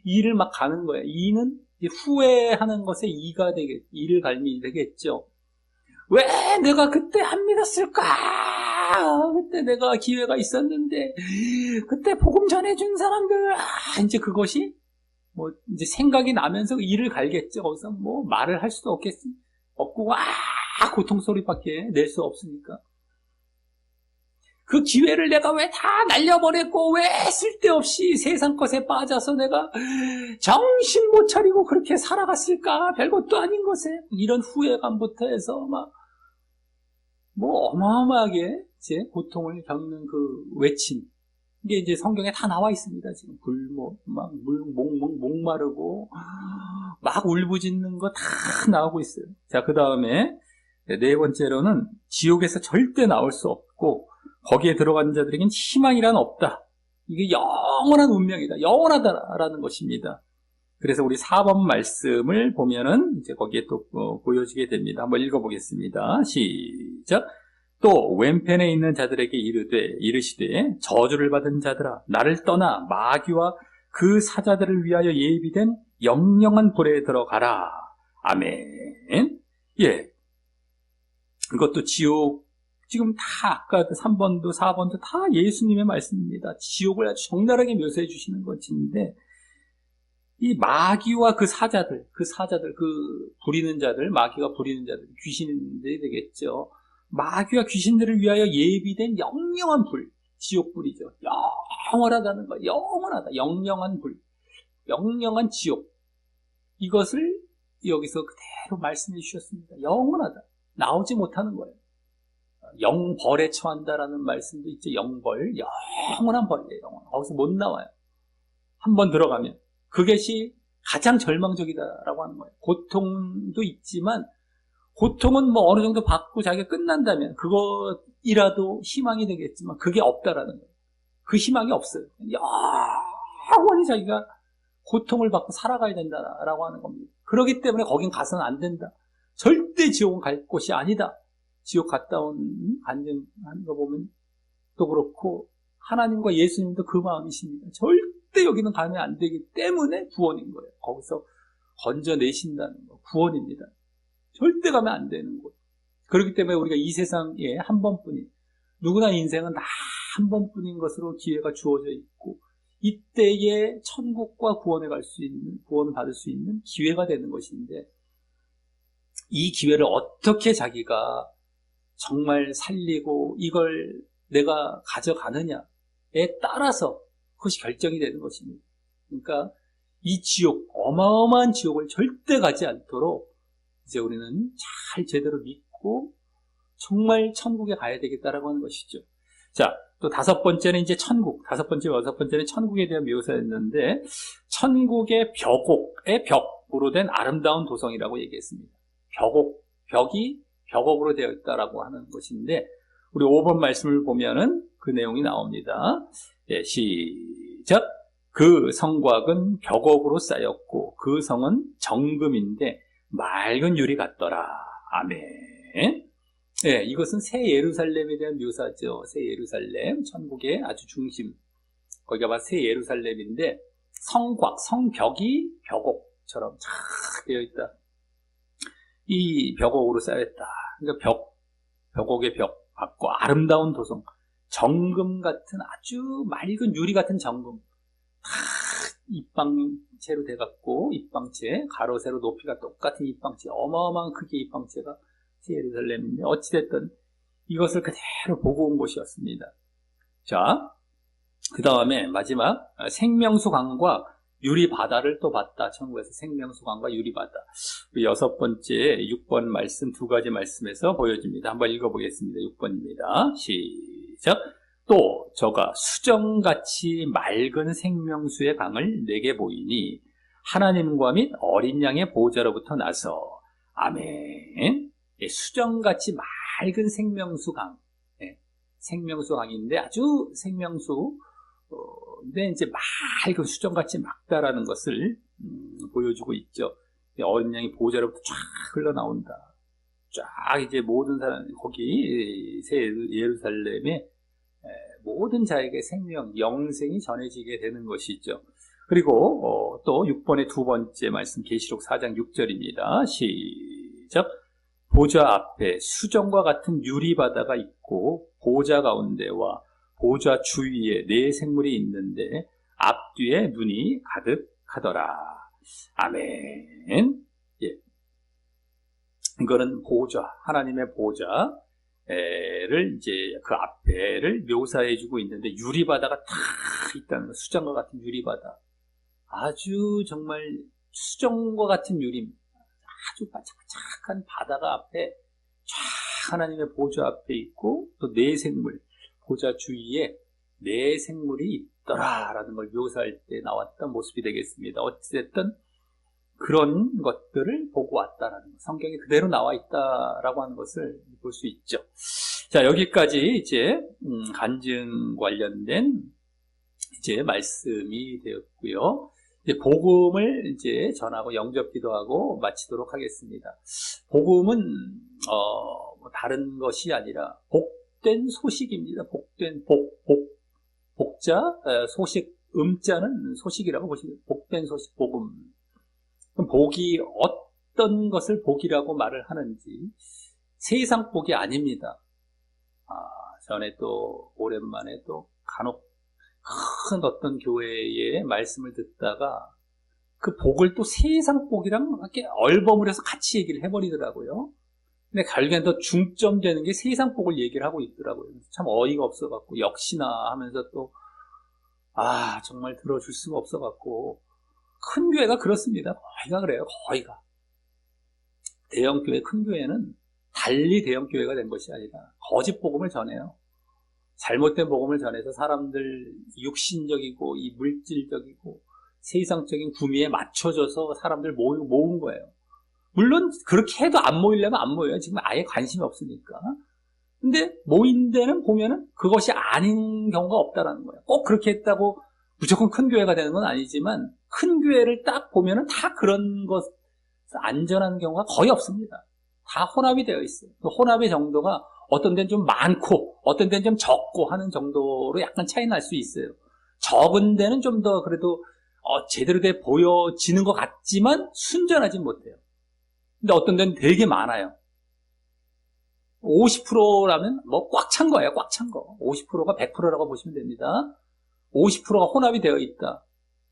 이를 막 가는 거예요. 이는 이 후회하는 것에 이를 갈미 되겠죠. 왜 내가 그때 안 믿었을까? 그때 내가 기회가 있었는데, 그때 복음 전해준 사람들, 이제 그것이, 이제 생각이 나면서 이를 갈겠죠. 거기서 말을 할 수도 없고, 고통 소리밖에 낼 수 없으니까. 그 기회를 내가 왜 다 날려버렸고, 왜 쓸데없이 세상 것에 빠져서 내가 정신 못 차리고 그렇게 살아갔을까? 별것도 아닌 것에. 이런 후회감부터 해서 어마어마하게 이제 고통을 겪는 그 외침. 이게 이제 성경에 다 나와 있습니다. 지금 목마르고, 막 울부짖는 거 다 나오고 있어요. 자, 그 다음에 네 번째로는 지옥에서 절대 나올 수 없고, 거기에 들어간 자들에겐 희망이란 없다. 이게 영원한 운명이다. 영원하다라는 것입니다. 그래서 우리 4번 말씀을 보면은 이제 거기에 또 보여지게 됩니다. 한번 읽어보겠습니다. 시작. 또 왼편에 있는 자들에게 이르시되 저주를 받은 자들아 나를 떠나 마귀와 그 사자들을 위하여 예비된 영영한 불에 들어가라. 아멘. 예. 이것도 지옥 지금 다 아까 3번도 4번도 다 예수님의 말씀입니다. 지옥을 아주 적나라하게 묘사해 주시는 것인데 이 마귀와 그 사자들, 부리는 자들, 마귀가 부리는 자들, 귀신들이 되겠죠. 마귀와 귀신들을 위하여 예비된 영영한 불, 지옥불이죠. 영원하다는 거, 영원하다, 영영한 불, 영영한 지옥. 이것을 여기서 그대로 말씀해 주셨습니다. 영원하다. 나오지 못하는 거예요. 영벌에 처한다라는 말씀도 있죠. 영벌, 영원한 벌이에요. 영원. 거기서 못 나와요. 한번 들어가면. 그것이 가장 절망적이다라고 하는 거예요. 고통도 있지만 고통은 어느 정도 받고 자기가 끝난다면 그것이라도 희망이 되겠지만 그게 없다라는 거예요. 그 희망이 없어요. 영원히 자기가 고통을 받고 살아가야 된다라고 하는 겁니다. 그렇기 때문에 거긴 가서는 안 된다. 절대 지옥은 갈 곳이 아니다. 지옥 갔다 온 간증하는 거 보면 또 그렇고 하나님과 예수님도 그 마음이십니다. 절대 여기는 가면 안 되기 때문에 구원인 거예요. 거기서 건져내신다는 거 구원입니다. 절대 가면 안 되는 곳. 그렇기 때문에 우리가 이 세상에 한 번뿐인 누구나 인생은 다 한 번뿐인 것으로 기회가 주어져 있고 이때에 천국과 구원을 받을 수 있는 기회가 되는 것인데 이 기회를 어떻게 자기가 정말 살리고 이걸 내가 가져가느냐에 따라서 그것이 결정이 되는 것입니다. 그러니까 이 지옥, 어마어마한 지옥을 절대 가지 않도록 이제 우리는 잘 제대로 믿고 정말 천국에 가야 되겠다라고 하는 것이죠. 자, 또 다섯 번째는 이제 천국, 여섯 번째는 천국에 대한 묘사였는데 천국의 벽옥의 벽으로 된 아름다운 도성이라고 얘기했습니다. 벽이 벽옥으로 되어 있다라고 하는 것인데 우리 5번 말씀을 보면은 그 내용이 나옵니다. 예, 시작. 그 성곽은 벽옥으로 쌓였고 그 성은 정금인데 맑은 유리 같더라. 아멘. 예, 이것은 새 예루살렘에 대한 묘사죠. 새 예루살렘, 천국의 아주 중심. 거기가 바로 새 예루살렘인데 성곽, 성벽이 벽옥처럼 쫙 되어 있다. 이 벽옥으로 쌓였다. 그러니까 벽옥의 벽 같고 아름다운 도성, 정금 같은 아주 맑은 유리 같은 정금. 다 입방체로 돼갖고 입방체, 가로 세로 높이가 똑같은 입방체, 어마어마한 크기의 입방체가 예루살렘인데 어찌됐든 이것을 그대로 보고 온 곳이었습니다. 자, 그 다음에 마지막 생명수 강과 유리 바다를 또 봤다. 천국에서 생명수 강과 유리 바다. 여섯 번째 6번 말씀 두 가지 말씀에서 보여집니다. 한번 읽어보겠습니다. 6번입니다. 시작. 또 저가 수정같이 맑은 생명수의 강을 내게 보이니 하나님과 및 어린 양의 보좌로부터 나서 아멘. 예, 수정같이 맑은 생명수 강. 예, 생명수 강인데 아주 생명수 근데 이제 맑은 수정같이 맑다라는 것을 보여주고 있죠. 어린 양이 보좌로부터 쫙 흘러나온다. 쫙 이제 모든 사람 거기 새 예루살렘에 모든 자에게 생명, 영생이 전해지게 되는 것이죠. 그리고 또 6번의 두 번째 말씀 계시록 4장 6절입니다. 시작. 보좌 앞에 수정과 같은 유리바다가 있고 보좌 가운데와 보좌 주위에 네 생물이 있는데 앞뒤에 눈이 가득하더라. 아멘. 예. 이거는 보좌, 하나님의 보좌를 이제 그 앞에를 묘사해주고 있는데 유리바다가 다 있다는 거, 수정과 같은 유리바다. 아주 정말 수정과 같은 유리, 아주 바짝바짝한 바다가 앞에 쫙 하나님의 보좌 앞에 있고 또 네 생물, 보좌 주위에 네 생물이 있더라라는 걸 묘사할 때 나왔던 모습이 되겠습니다. 어찌됐든 그런 것들을 보고 왔다라는 것, 성경에 그대로 나와 있다라고 하는 것을 볼 수 있죠. 자, 여기까지 이제 간증 관련된 이제 말씀이 되었고요. 이제 복음을 이제 전하고 영접 기도하고 마치도록 하겠습니다. 복음은 다른 것이 아니라 복된 소식입니다. 복된 복자 소식, 음자는 소식이라고 보시면 복된 소식, 복음. 그럼 복이 어떤 것을 복이라고 말을 하는지 세상 복이 아닙니다. 전에 또 오랜만에 또 간혹 큰 어떤 교회의 말씀을 듣다가 그 복을 또 세상 복이랑 이렇게 얼버무려서 같이 얘기를 해버리더라고요. 근데 결국엔 더 중점되는 게 세상 복을 얘기를 하고 있더라고요. 참 어이가 없어갖고 역시나 하면서 또 정말 들어줄 수가 없어갖고 큰 교회가 그렇습니다. 거의가 그래요. 거의가. 대형 교회, 큰 교회는 달리 대형 교회가 된 것이 아니라 거짓 복음을 전해요. 잘못된 복음을 전해서 사람들 육신적이고 이 물질적이고 세상적인 구미에 맞춰져서 사람들 모은 거예요. 물론 그렇게 해도 안 모이려면 안 모여요. 지금 아예 관심이 없으니까. 근데 모인 데는 보면은 그것이 아닌 경우가 없다라는 거예요. 꼭 그렇게 했다고 무조건 큰 교회가 되는 건 아니지만 큰 교회를 딱 보면은 다 그런 것 안전한 경우가 거의 없습니다. 다 혼합이 되어 있어요. 그 혼합의 정도가 어떤 데는 좀 많고 어떤 데는 좀 적고 하는 정도로 약간 차이 날 수 있어요. 적은 데는 좀 더 그래도 제대로 돼 보여지는 것 같지만 순전하진 못해요. 근데 어떤 데는 되게 많아요. 50%라면 뭐 꽉 찬 거예요. 꽉 찬 거. 50%가 100%라고 보시면 됩니다. 50%가 혼합이 되어 있다.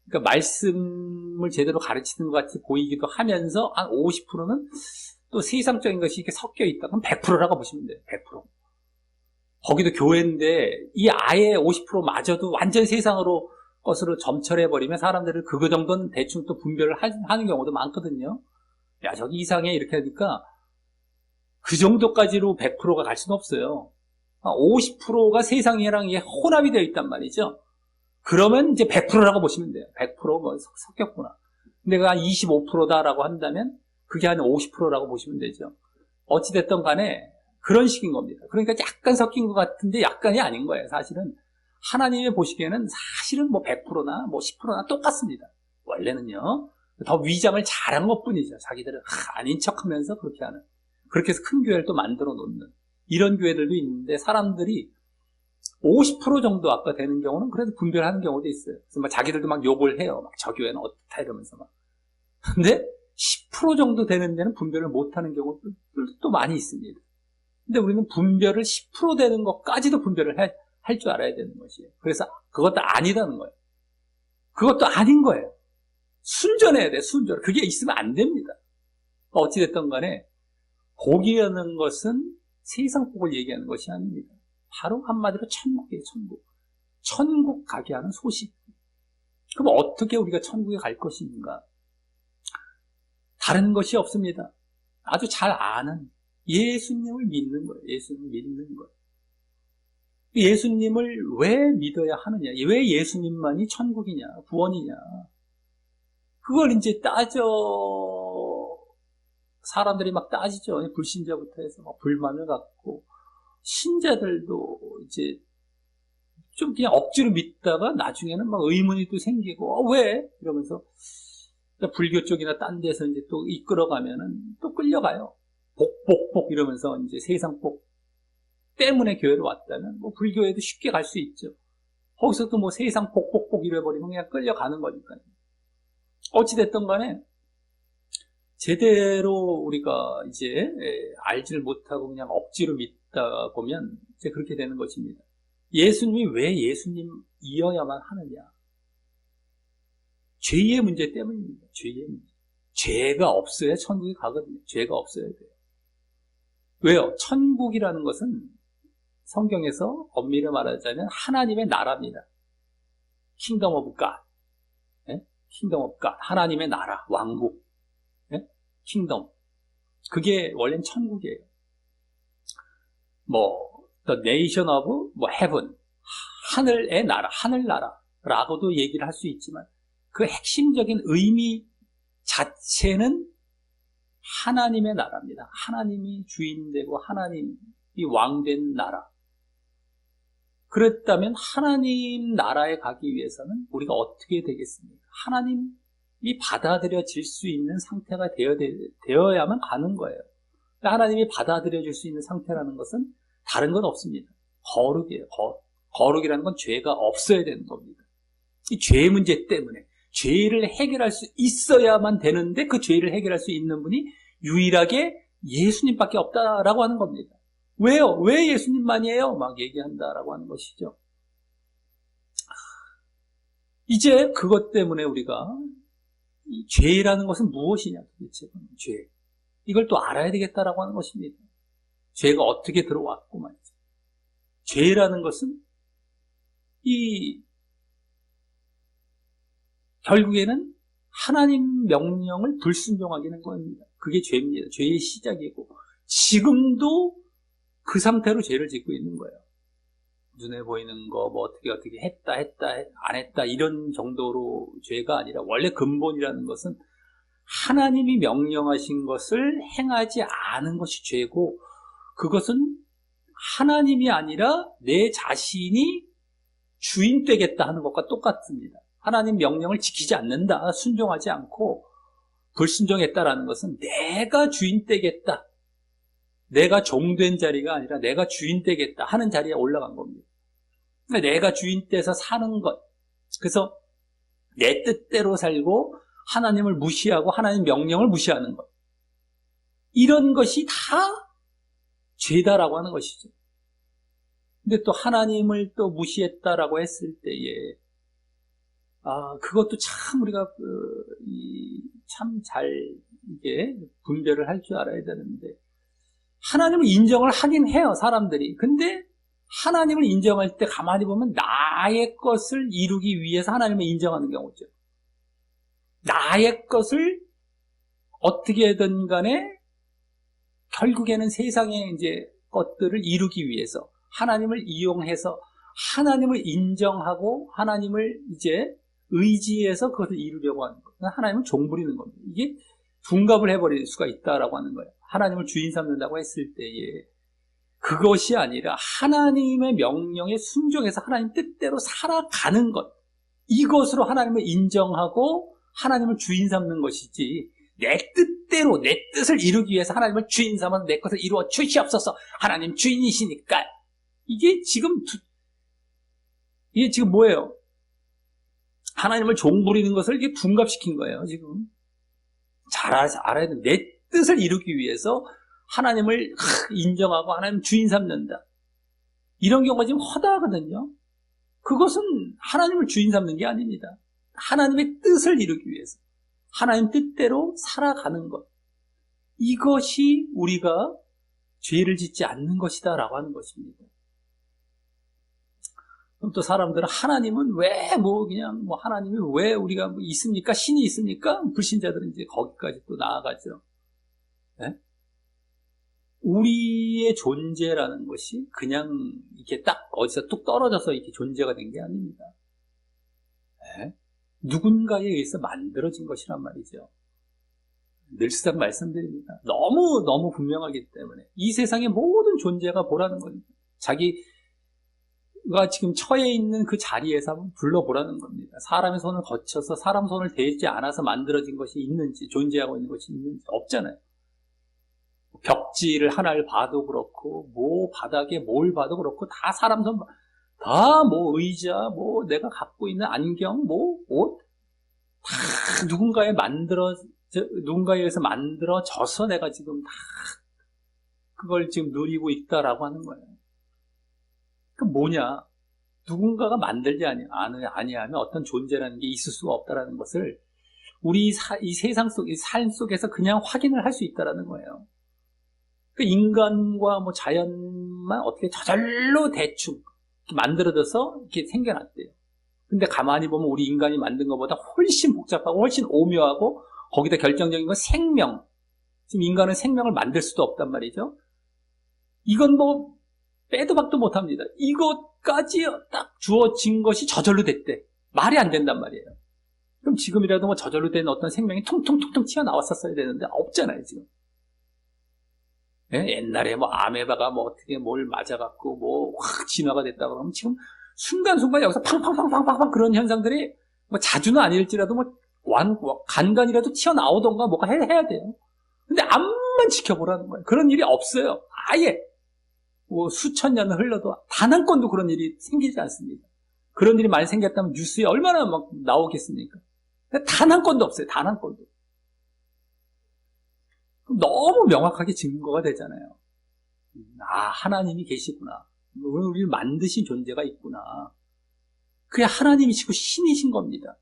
그러니까 말씀을 제대로 가르치는 것 같이 보이기도 하면서 한 50%는 또 세상적인 것이 이렇게 섞여 있다. 그럼 100%라고 보시면 돼요. 100%. 거기도 교회인데 이 아예 50%마저도 완전 세상으로 것으로 점철해버리면 사람들은 그거 정도는 대충 또 분별을 하는 경우도 많거든요. 야, 저기 이상해. 이렇게 하니까 그 정도까지로 100%가 갈 수는 없어요. 50%가 세상이랑 이게 혼합이 되어 있단 말이죠. 그러면 이제 100%라고 보시면 돼요. 100% 뭐 섞였구나. 근데 그 한 25%다라고 한다면 그게 한 50%라고 보시면 되죠. 어찌됐든 간에 그런 식인 겁니다. 그러니까 약간 섞인 것 같은데 약간이 아닌 거예요. 사실은 하나님이 보시기에는 사실은 뭐 100%나 뭐 10%나 똑같습니다. 원래는요. 더 위장을 잘한 것 뿐이죠. 자기들은 아닌 척 하면서 그렇게 하는. 그렇게 해서 큰 교회를 또 만들어 놓는 이런 교회들도 있는데 사람들이 50% 정도 아까 되는 경우는 그래도 분별하는 경우도 있어요. 그래서 막 자기들도 막 욕을 해요. 막 저 교회는 어떻다 이러면서 막. 근데 10% 정도 되는 데는 분별을 못하는 경우도 많이 있습니다. 근데 우리는 분별을 10% 되는 것까지도 분별을 할 줄 알아야 되는 것이에요. 그래서 그것도 아니다는 거예요. 그것도 아닌 거예요. 순전해야 돼, 순전. 그게 있으면 안 됩니다. 어찌됐든 간에 복이라는 것은 세상 복을 얘기하는 것이 아닙니다. 바로 한마디로 천국이에요, 천국. 천국 가게 하는 소식. 그럼 어떻게 우리가 천국에 갈 것인가? 다른 것이 없습니다. 아주 잘 아는 예수님을 믿는 거예요. 예수님을 믿는 거예요. 예수님을 왜 믿어야 하느냐? 왜 예수님만이 천국이냐? 구원이냐? 그걸 이제 사람들이 막 따지죠. 불신자부터 해서 막 불만을 갖고, 신자들도 이제 좀 그냥 억지로 믿다가 나중에는 막 의문이 또 생기고, 왜? 이러면서 불교 쪽이나 딴 데서 이제 또 이끌어가면은 또 끌려가요. 복 이러면서 이제 세상 복 때문에 교회로 왔다면 뭐 불교에도 쉽게 갈 수 있죠. 거기서 또 뭐 세상 복복복 이래버리면 그냥 끌려가는 거니까요. 어찌됐든 간에 제대로 우리가 이제 알지를 못하고 그냥 억지로 믿다 보면 이제 그렇게 되는 것입니다. 예수님이 왜 예수님이어야만 하느냐? 죄의 문제 때문입니다. 죄의 문제. 죄가 없어야 천국에 가거든요. 죄가 없어야 돼요. 왜요? 천국이라는 것은 성경에서 엄밀히 말하자면 하나님의 나라입니다. Kingdom of God. 예? Kingdom of God. 하나님의 나라, 왕국. 예? Kingdom. 그게 원래는 천국이에요. The nation of heaven. 하늘의 나라, 하늘나라라고도 얘기를 할 수 있지만 그 핵심적인 의미 자체는 하나님의 나라입니다. 하나님이 주인되고 하나님이 왕된 나라. 그랬다면 하나님 나라에 가기 위해서는 우리가 어떻게 되겠습니까? 하나님이 받아들여질 수 있는 상태가 되어야만 가는 거예요. 하나님이 받아들여질 수 있는 상태라는 것은 다른 건 없습니다. 거룩이에요. 거룩이라는 건 죄가 없어야 되는 겁니다. 이 죄 문제 때문에 죄를 해결할 수 있어야만 되는데 그 죄를 해결할 수 있는 분이 유일하게 예수님밖에 없다라고 하는 겁니다. 왜요? 왜 예수님만이에요? 막 얘기한다라고 하는 것이죠. 이제 그것 때문에 우리가 이 죄라는 것은 무엇이냐 도대체 죄. 이걸 또 알아야 되겠다라고 하는 것입니다. 죄가 어떻게 들어왔고 말이죠. 죄라는 것은 결국에는 하나님 명령을 불순종하게 된 겁니다. 그게 죄입니다. 죄의 시작이고 지금도 그 상태로 죄를 짓고 있는 거예요. 눈에 보이는 거 뭐 어떻게 했다 안 했다 이런 정도로 죄가 아니라 원래 근본이라는 것은 하나님이 명령하신 것을 행하지 않은 것이 죄고 그것은 하나님이 아니라 내 자신이 주인 되겠다 하는 것과 똑같습니다. 하나님 명령을 지키지 않는다, 순종하지 않고 불순종했다라는 것은 내가 주인 되겠다, 내가 종된 자리가 아니라 내가 주인 되겠다 하는 자리에 올라간 겁니다. 내가 주인 돼서 사는 것, 그래서 내 뜻대로 살고 하나님을 무시하고 하나님 명령을 무시하는 것, 이런 것이 다 죄다라고 하는 것이죠. 근데 또 하나님을 또 무시했다라고 했을 때에 그것도 참 우리가 참 잘 이게 분별을 할 줄 알아야 되는데 하나님을 인정을 하긴 해요, 사람들이. 근데 하나님을 인정할 때 가만히 보면 나의 것을 이루기 위해서 하나님을 인정하는 경우죠. 나의 것을 어떻게든 간에 결국에는 세상의 이제 것들을 이루기 위해서 하나님을 이용해서 하나님을 인정하고 하나님을 이제 의지해서 그것을 이루려고 하는 거예요. 하나님을 종부리는 겁니다. 이게 둔갑을 해버릴 수가 있다라고 하는 거예요. 하나님을 주인 삼는다고 했을 때에 그것이 아니라 하나님의 명령에 순종해서 하나님 뜻대로 살아가는 것, 이것으로 하나님을 인정하고 하나님을 주인 삼는 것이지 내 뜻대로 내 뜻을 이루기 위해서 하나님을 주인 삼아서 내 것을 이루어 주시옵소서, 하나님 주인이시니까. 이게 지금 뭐예요? 하나님을 종부리는 것을 이게 둔갑시킨 거예요, 지금. 잘 알아야 돼. 내 뜻을 이루기 위해서 하나님을 인정하고 하나님 주인 삼는다. 이런 경우가 지금 허다하거든요. 그것은 하나님을 주인 삼는 게 아닙니다. 하나님의 뜻을 이루기 위해서 하나님 뜻대로 살아가는 것, 이것이 우리가 죄를 짓지 않는 것이다 라고 하는 것입니다. 그럼 또 사람들은 하나님은 왜 하나님이 왜 우리가 있습니까? 신이 있습니까? 불신자들은 이제 거기까지 또 나아가죠. 네? 우리의 존재라는 것이 그냥 이렇게 딱 어디서 뚝 떨어져서 이렇게 존재가 된 게 아닙니다. 네? 누군가에 의해서 만들어진 것이란 말이죠. 늘상 말씀드립니다. 너무 분명하기 때문에 이 세상의 모든 존재가 보라는 겁니다. 자기가 지금 처해 있는 그 자리에서 한번 불러보라는 겁니다. 사람의 손을 거쳐서 사람 손을 대지 않아서 만들어진 것이 있는지, 존재하고 있는 것이 있는지 없잖아요. 벽지를 하나를 봐도 그렇고 바닥에 뭘 봐도 그렇고 다 사람 손, 다 뭐 의자, 뭐 내가 갖고 있는 안경, 뭐 옷, 다 누군가에 의해서 만들어져서 내가 지금 다 그걸 지금 누리고 있다라고 하는 거예요. 그 뭐냐? 누군가가 만들지 아니하면 어떤 존재라는 게 있을 수가 없다라는 것을 우리 이 세상 속, 이 삶 속에서 그냥 확인을 할 수 있다라는 거예요. 그 인간과 뭐 자연만 어떻게 저절로 대충 만들어져서 이렇게 생겨났대요. 근데 가만히 보면 우리 인간이 만든 것보다 훨씬 복잡하고 훨씬 오묘하고 거기다 결정적인 건 생명. 지금 인간은 생명을 만들 수도 없단 말이죠. 이건 뭐 빼도 박도 못합니다. 이것까지 딱 주어진 것이 저절로 됐대. 말이 안 된단 말이에요. 그럼 지금이라도 뭐 저절로 된 어떤 생명이 통통통통 튀어나왔었어야 되는데 없잖아요 지금. 예? 옛날에 뭐 아메바가 뭐 어떻게 뭘 맞아갖고 뭐 확 진화가 됐다 그러면 지금 순간순간 여기서 팡팡팡팡팡팡 그런 현상들이 뭐 자주는 아닐지라도 뭐 간간이라도 튀어나오던가 뭐가 해야 돼요. 근데 암만 지켜보라는 거예요. 그런 일이 없어요. 아예 뭐 수천 년을 흘러도 단 한 건도 그런 일이 생기지 않습니다. 그런 일이 많이 생겼다면 뉴스에 얼마나 막 나오겠습니까? 단 한 건도 없어요. 단 한 건도. 너무 명확하게 증거가 되잖아요. 하나님이 계시구나. 우리를 만드신 존재가 있구나. 그게 하나님이시고 신이신 겁니다.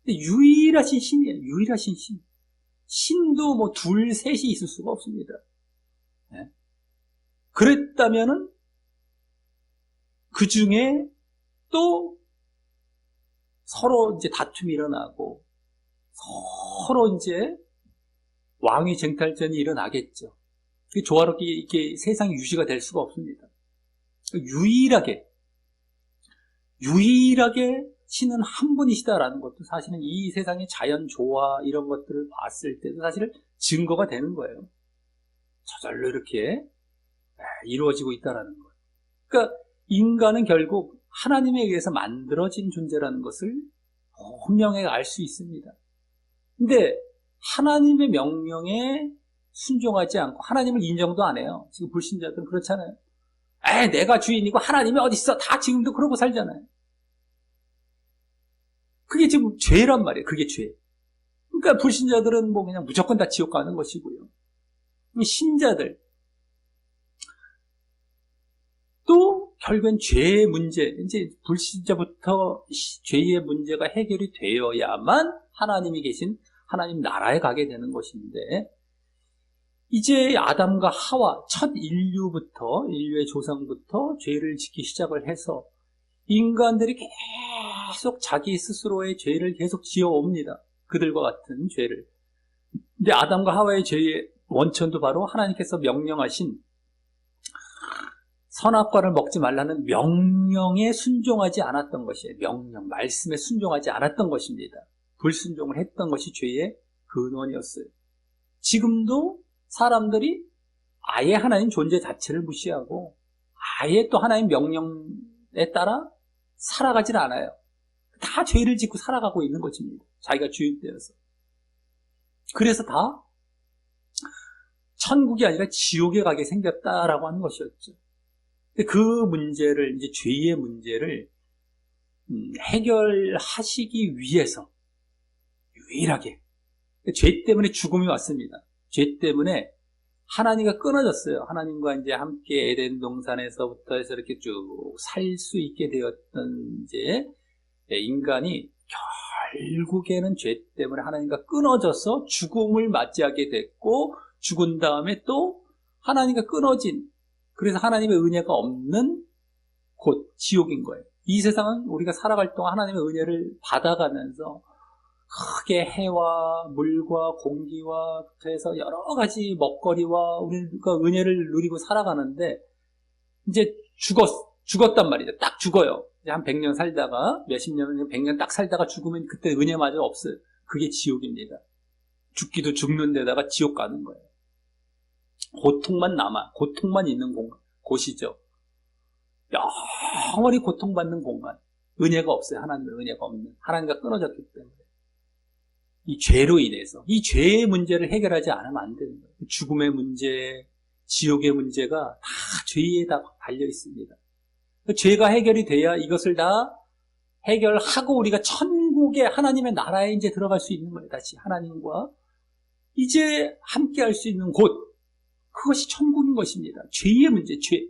유일하신 신이에요. 유일하신 신. 신도 뭐 둘, 셋이 있을 수가 없습니다. 네? 그랬다면은 그 중에 또 서로 이제 다툼이 일어나고 서로 이제 왕위 쟁탈전이 일어나겠죠. 조화롭게 이게 세상이 유지가 될 수가 없습니다. 유일하게 신은 한 분이시다라는 것도 사실은 이 세상의 자연 조화 이런 것들을 봤을 때도 사실 증거가 되는 거예요. 저절로 이렇게 이루어지고 있다라는 거예요. 그러니까 인간은 결국 하나님에 의해서 만들어진 존재라는 것을 분명히 알 수 있습니다. 근데 하나님의 명령에 순종하지 않고 하나님을 인정도 안 해요. 지금 불신자들은 그렇잖아요. 내가 주인이고 하나님이 어디 있어? 다 지금도 그러고 살잖아요. 그게 지금 죄란 말이에요. 그게 죄. 그러니까 불신자들은 뭐 그냥 무조건 다 지옥 가는 것이고요. 신자들 또 결국엔 죄의 문제, 이제 불신자부터 죄의 문제가 해결이 되어야만 하나님이 계신 하나님 나라에 가게 되는 것인데, 이제 아담과 하와 첫 인류의 조상부터 죄를 짓기 시작을 해서 인간들이 계속 자기 스스로의 죄를 계속 지어옵니다. 그들과 같은 죄를. 근데 아담과 하와의 죄의 원천도 바로 하나님께서 명령하신 선악과를 먹지 말라는 명령에 순종하지 않았던 것이에요. 명령, 말씀에 순종하지 않았던 것입니다. 불순종을 했던 것이 죄의 근원이었어요. 지금도 사람들이 아예 하나님 존재 자체를 무시하고 아예 또 하나님 명령에 따라 살아가질 않아요. 다 죄를 짓고 살아가고 있는 것입니다. 자기가 주인 되어서. 그래서 다 천국이 아니라 지옥에 가게 생겼다라고 하는 것이었죠. 그 문제를, 이제 죄의 문제를 해결하시기 위해서 유일하게 죄 때문에 죽음이 왔습니다. 죄 때문에 하나님과 끊어졌어요. 하나님과 이제 함께 에덴 동산에서부터 해서 이렇게 쭉 살 수 있게 되었던 이제 인간이 결국에는 죄 때문에 하나님과 끊어져서 죽음을 맞이하게 됐고, 죽은 다음에 또 하나님과 끊어진, 그래서 하나님의 은혜가 없는 곳, 지옥인 거예요. 이 세상은 우리가 살아갈 동안 하나님의 은혜를 받아가면서 크게 해와 물과 공기와 해서 여러 가지 먹거리와 우리가 은혜를 누리고 살아가는데, 이제 죽었단 말이죠. 딱 죽어요. 이제 한 100년 살다가, 몇십 년, 100년 딱 살다가 죽으면 그때 은혜마저 없어요. 그게 지옥입니다. 죽기도 죽는 데다가 지옥 가는 거예요. 고통만 고통만 있는 곳이죠. 영원히 고통받는 공간. 은혜가 없어요. 하나님의 은혜가 없는. 하나님과 끊어졌기 때문에. 이 죄로 인해서, 이 죄의 문제를 해결하지 않으면 안 되는 거예요. 죽음의 문제, 지옥의 문제가 다 죄에 다 달려 있습니다. 죄가 해결이 돼야 이것을 다 해결하고 우리가 천국의 하나님의 나라에 이제 들어갈 수 있는 거예요. 다시 하나님과 이제 함께 할 수 있는 곳, 그것이 천국인 것입니다. 죄의 문제, 죄.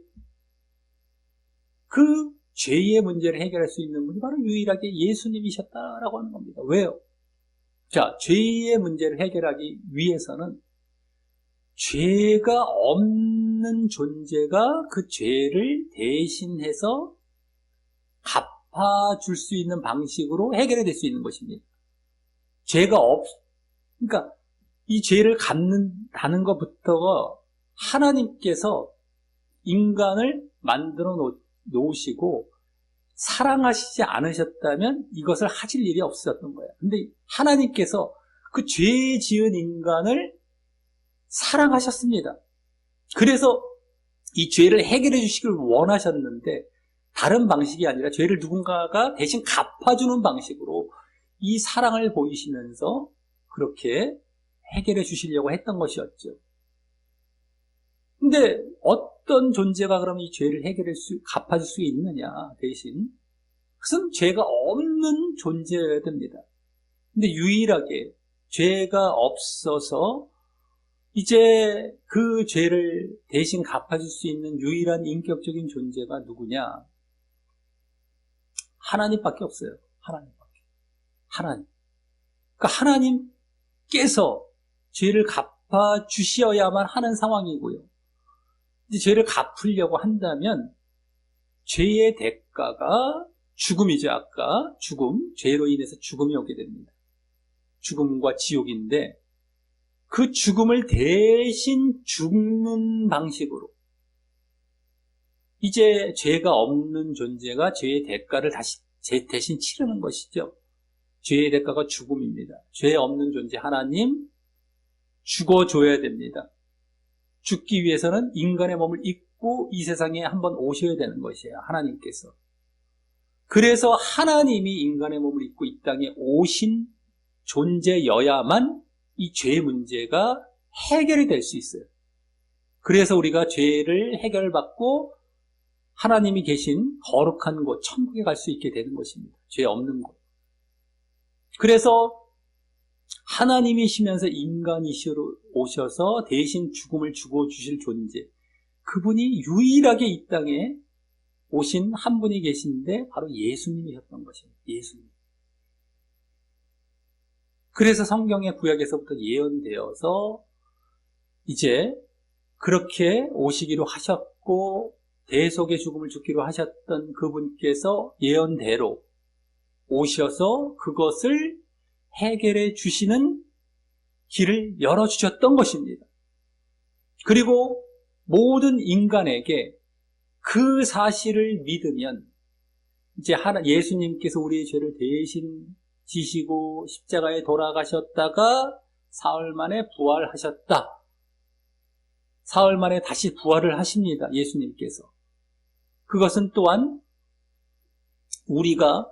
그 죄의 문제를 해결할 수 있는 분이 바로 유일하게 예수님이셨다라고 하는 겁니다. 왜요? 자, 죄의 문제를 해결하기 위해서는 죄가 없는 존재가 그 죄를 대신해서 갚아줄 수 있는 방식으로 해결이 될 수 있는 것입니다. 그러니까 이 죄를 갚는다는 것부터가 하나님께서 인간을 만들어 놓으시고 사랑하시지 않으셨다면 이것을 하실 일이 없었던 거예요. 근데 하나님께서 그 죄 지은 인간을 사랑하셨습니다. 그래서 이 죄를 해결해 주시길 원하셨는데 다른 방식이 아니라 죄를 누군가가 대신 갚아주는 방식으로 이 사랑을 보이시면서 그렇게 해결해 주시려고 했던 것이었죠. 근데 어떤 존재가 그럼 이 죄를 갚아줄 수 있느냐, 대신. 그것은 죄가 없는 존재여야 됩니다. 근데 유일하게 죄가 없어서 이제 그 죄를 대신 갚아줄 수 있는 유일한 인격적인 존재가 누구냐? 하나님밖에 없어요. 하나님밖에. 하나님. 그러니까 하나님께서 죄를 갚아주셔야만 하는 상황이고요. 이제 죄를 갚으려고 한다면 죄의 대가가 죽음이죠. 아까 죄로 인해서 죽음이 오게 됩니다. 죽음과 지옥인데 그 죽음을 대신 죽는 방식으로 이제 죄가 없는 존재가 죄의 대가를 대신 치르는 것이죠. 죄의 대가가 죽음입니다. 죄 없는 존재 하나님 죽어줘야 됩니다. 죽기 위해서는 인간의 몸을 입고 이 세상에 한번 오셔야 되는 것이에요. 하나님께서. 그래서 하나님이 인간의 몸을 입고 이 땅에 오신 존재여야만 이 죄 문제가 해결이 될 수 있어요. 그래서 우리가 죄를 해결받고 하나님이 계신 거룩한 곳, 천국에 갈 수 있게 되는 것입니다. 죄 없는 곳. 그래서 하나님이시면서 인간이시로 오셔서 대신 죽음을 죽어주실 존재, 그분이 유일하게 이 땅에 오신 한 분이 계신데 바로 예수님이셨던 것입니다. 예수님. 그래서 성경의 구약에서부터 예언되어서 이제 그렇게 오시기로 하셨고 대속의 죽음을 죽기로 하셨던 그분께서 예언대로 오셔서 그것을 해결해 주시는 길을 열어주셨던 것입니다. 그리고 모든 인간에게 그 사실을 믿으면 이제 예수님께서 우리의 죄를 대신 지시고 십자가에 돌아가셨다가 사흘 만에 부활하셨다. 사흘 만에 다시 부활을 하십니다. 예수님께서. 그것은 또한 우리가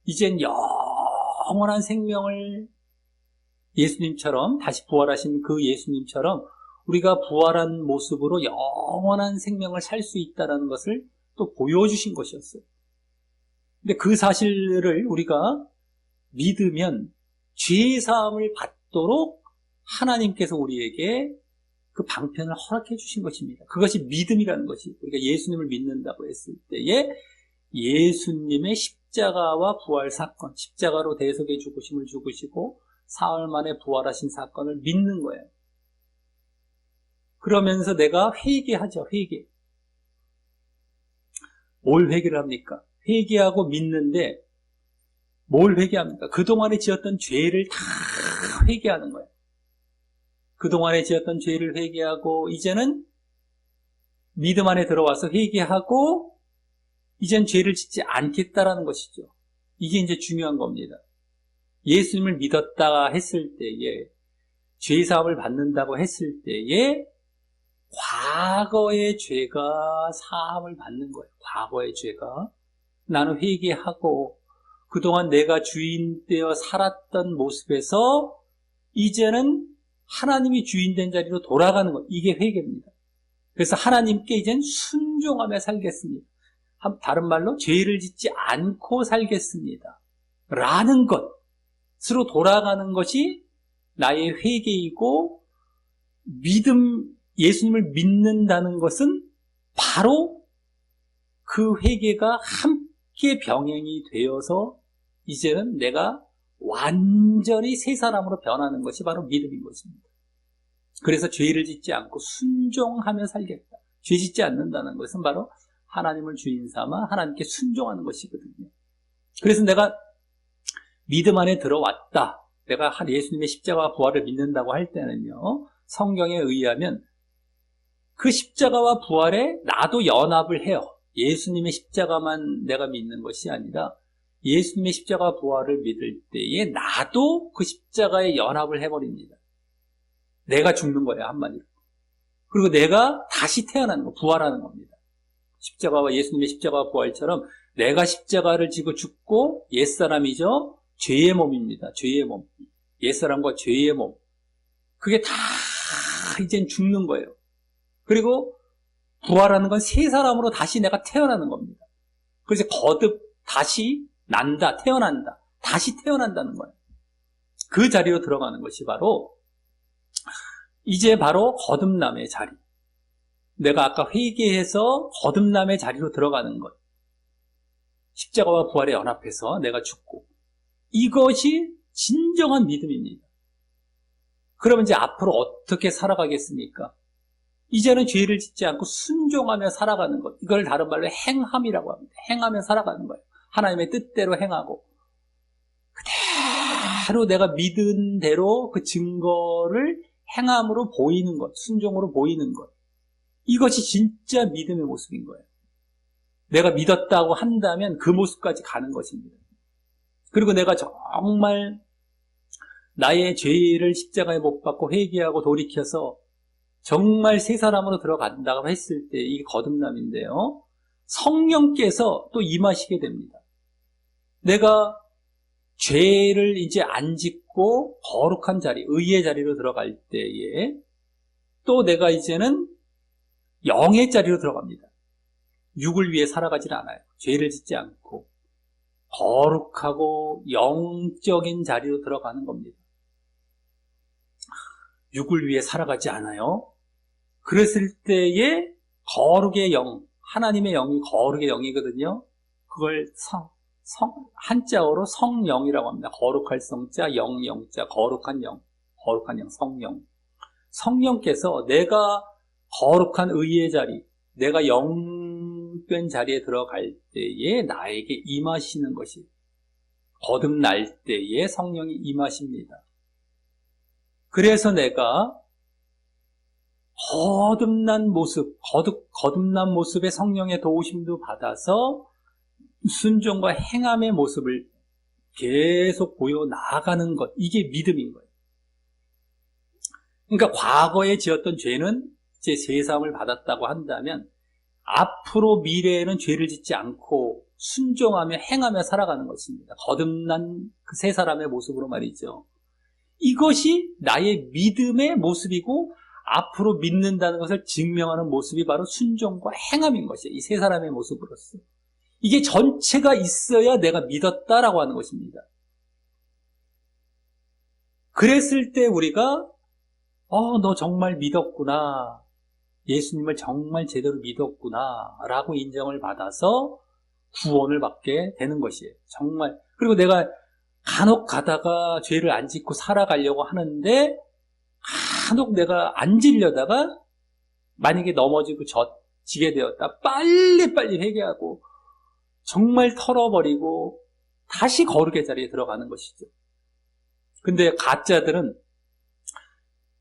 이젠 영원한 생명을 예수님처럼 다시 부활하신 그 예수님처럼 우리가 부활한 모습으로 영원한 생명을 살 수 있다는 것을 또 보여주신 것이었어요. 근데 그 사실을 우리가 믿으면 죄사함을 받도록 하나님께서 우리에게 그 방편을 허락해 주신 것입니다. 그것이 믿음이라는 것이 우리가 예수님을 믿는다고 했을 때에 예수님의 십자가와 부활 사건, 십자가로 대속의 죽으심을 죽으시고 사흘 만에 부활하신 사건을 믿는 거예요. 그러면서 내가 회개하죠. 회개. 뭘 회개를 합니까? 회개하고 믿는데 뭘 회개합니까? 그동안에 지었던 죄를 다 회개하는 거예요. 그동안에 지었던 죄를 회개하고 이제는 믿음 안에 들어와서 회개하고 이젠 죄를 짓지 않겠다라는 것이죠. 이게 이제 중요한 겁니다. 예수님을 믿었다 했을 때에 죄사함을 받는다고 했을 때에 과거의 죄가 사함을 받는 거예요. 과거의 죄가. 나는 회개하고 그동안 내가 주인 되어 살았던 모습에서 이제는 하나님이 주인 된 자리로 돌아가는 것. 이게 회개입니다. 그래서 하나님께 이젠 순종하며 살겠습니다. 다른 말로 죄를 짓지 않고 살겠습니다. 라는 것으로 돌아가는 것이 나의 회개이고, 예수님을 믿는다는 것은 바로 그 회개가 함께 병행이 되어서 이제는 내가 완전히 새 사람으로 변하는 것이 바로 믿음인 것입니다. 그래서 죄를 짓지 않고 순종하며 살겠다. 죄 짓지 않는다는 것은 바로 하나님을 주인 삼아 하나님께 순종하는 것이거든요. 그래서 내가 믿음 안에 들어왔다. 내가 예수님의 십자가와 부활을 믿는다고 할 때는요, 성경에 의하면 그 십자가와 부활에 나도 연합을 해요. 예수님의 십자가만 내가 믿는 것이 아니라 예수님의 십자가 부활을 믿을 때에 나도 그 십자가에 연합을 해버립니다. 내가 죽는 거예요, 한마디로. 그리고 내가 다시 태어나는 거, 부활하는 겁니다. 십자가와 예수님의 십자가 부활처럼 내가 십자가를 지고 죽고 옛사람이죠. 죄의 몸입니다. 죄의 몸. 옛사람과 죄의 몸. 그게 다 이젠 죽는 거예요. 그리고 부활하는 건 새 사람으로 다시 내가 태어나는 겁니다. 그래서 거듭 다시 난다, 태어난다. 다시 태어난다는 거예요. 그 자리로 들어가는 것이 바로 이제 바로 거듭남의 자리. 내가 아까 회개해서 거듭남의 자리로 들어가는 것. 십자가와 부활에 연합해서 내가 죽고. 이것이 진정한 믿음입니다. 그러면 이제 앞으로 어떻게 살아가겠습니까? 이제는 죄를 짓지 않고 순종하며 살아가는 것. 이걸 다른 말로 행함이라고 합니다. 행하며 살아가는 거예요. 하나님의 뜻대로 행하고. 그대로 내가 믿은 대로 그 증거를 행함으로 보이는 것, 순종으로 보이는 것. 이것이 진짜 믿음의 모습인 거예요. 내가 믿었다고 한다면 그 모습까지 가는 것입니다. 그리고 내가 정말 나의 죄를 십자가에 못 박고 회개하고 돌이켜서 정말 새 사람으로 들어간다고 했을 때 이게 거듭남인데요. 성령께서 또 임하시게 됩니다. 내가 죄를 이제 안 짓고 거룩한 자리, 의의 자리로 들어갈 때에 또 내가 이제는 영의 자리로 들어갑니다. 육을 위해 살아가질 않아요. 죄를 짓지 않고 거룩하고 영적인 자리로 들어가는 겁니다. 육을 위해 살아가지 않아요. 그랬을 때에 거룩의 영, 하나님의 영이 거룩의 영이거든요. 그걸 한자어로 성령이라고 합니다. 거룩할 성자, 영자, 거룩한 영, 성령. 성령께서 내가 거룩한 의의 자리, 내가 영된 자리에 들어갈 때에 나에게 임하시는 것이, 거듭날 때에 성령이 임하십니다. 그래서 내가 거듭난 모습의 성령의 도우심도 받아서 순종과 행함의 모습을 계속 보여 나아가는 것, 이게 믿음인 거예요. 그러니까 과거에 지었던 죄는 이제 제사함을 받았다고 한다면 앞으로 미래에는 죄를 짓지 않고 순종하며 행하며 살아가는 것입니다. 거듭난 그 세 사람의 모습으로 말이죠. 이것이 나의 믿음의 모습이고 앞으로 믿는다는 것을 증명하는 모습이 바로 순종과 행함인 것이에요. 이 세 사람의 모습으로서. 이게 전체가 있어야 내가 믿었다라고 하는 것입니다. 그랬을 때 우리가 너 정말 믿었구나. 예수님을 정말 제대로 믿었구나 라고 인정을 받아서 구원을 받게 되는 것이에요. 정말. 그리고 내가 간혹 가다가 죄를 안 짓고 살아가려고 하는데 간혹 내가 안 지려다가 만약에 넘어지고 지게 되었다. 빨리빨리 회개하고 정말 털어버리고 다시 거룩의 자리에 들어가는 것이죠. 근데 가짜들은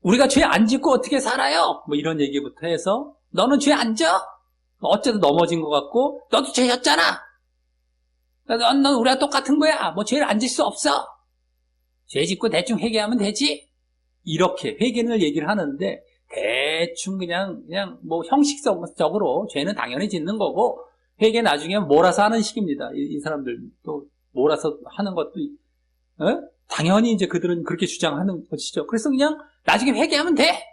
우리가 죄 안 짓고 어떻게 살아요? 뭐 이런 얘기부터 해서 너는 죄 안 져? 어쨌든 넘어진 것 같고 너도 죄였잖아. 넌 우리가 똑같은 거야. 뭐 죄를 안 질 수 없어. 죄 짓고 대충 회개하면 되지. 이렇게 회개를 얘기를 하는데 대충 그냥 뭐 형식적으로 죄는 당연히 짓는 거고 회개 나중에 몰아서 하는 식입니다. 이 사람들 또 몰아서 하는 것도 당연히 이제 그들은 그렇게 주장하는 것이죠. 그래서 그냥 나중에 회개하면 돼.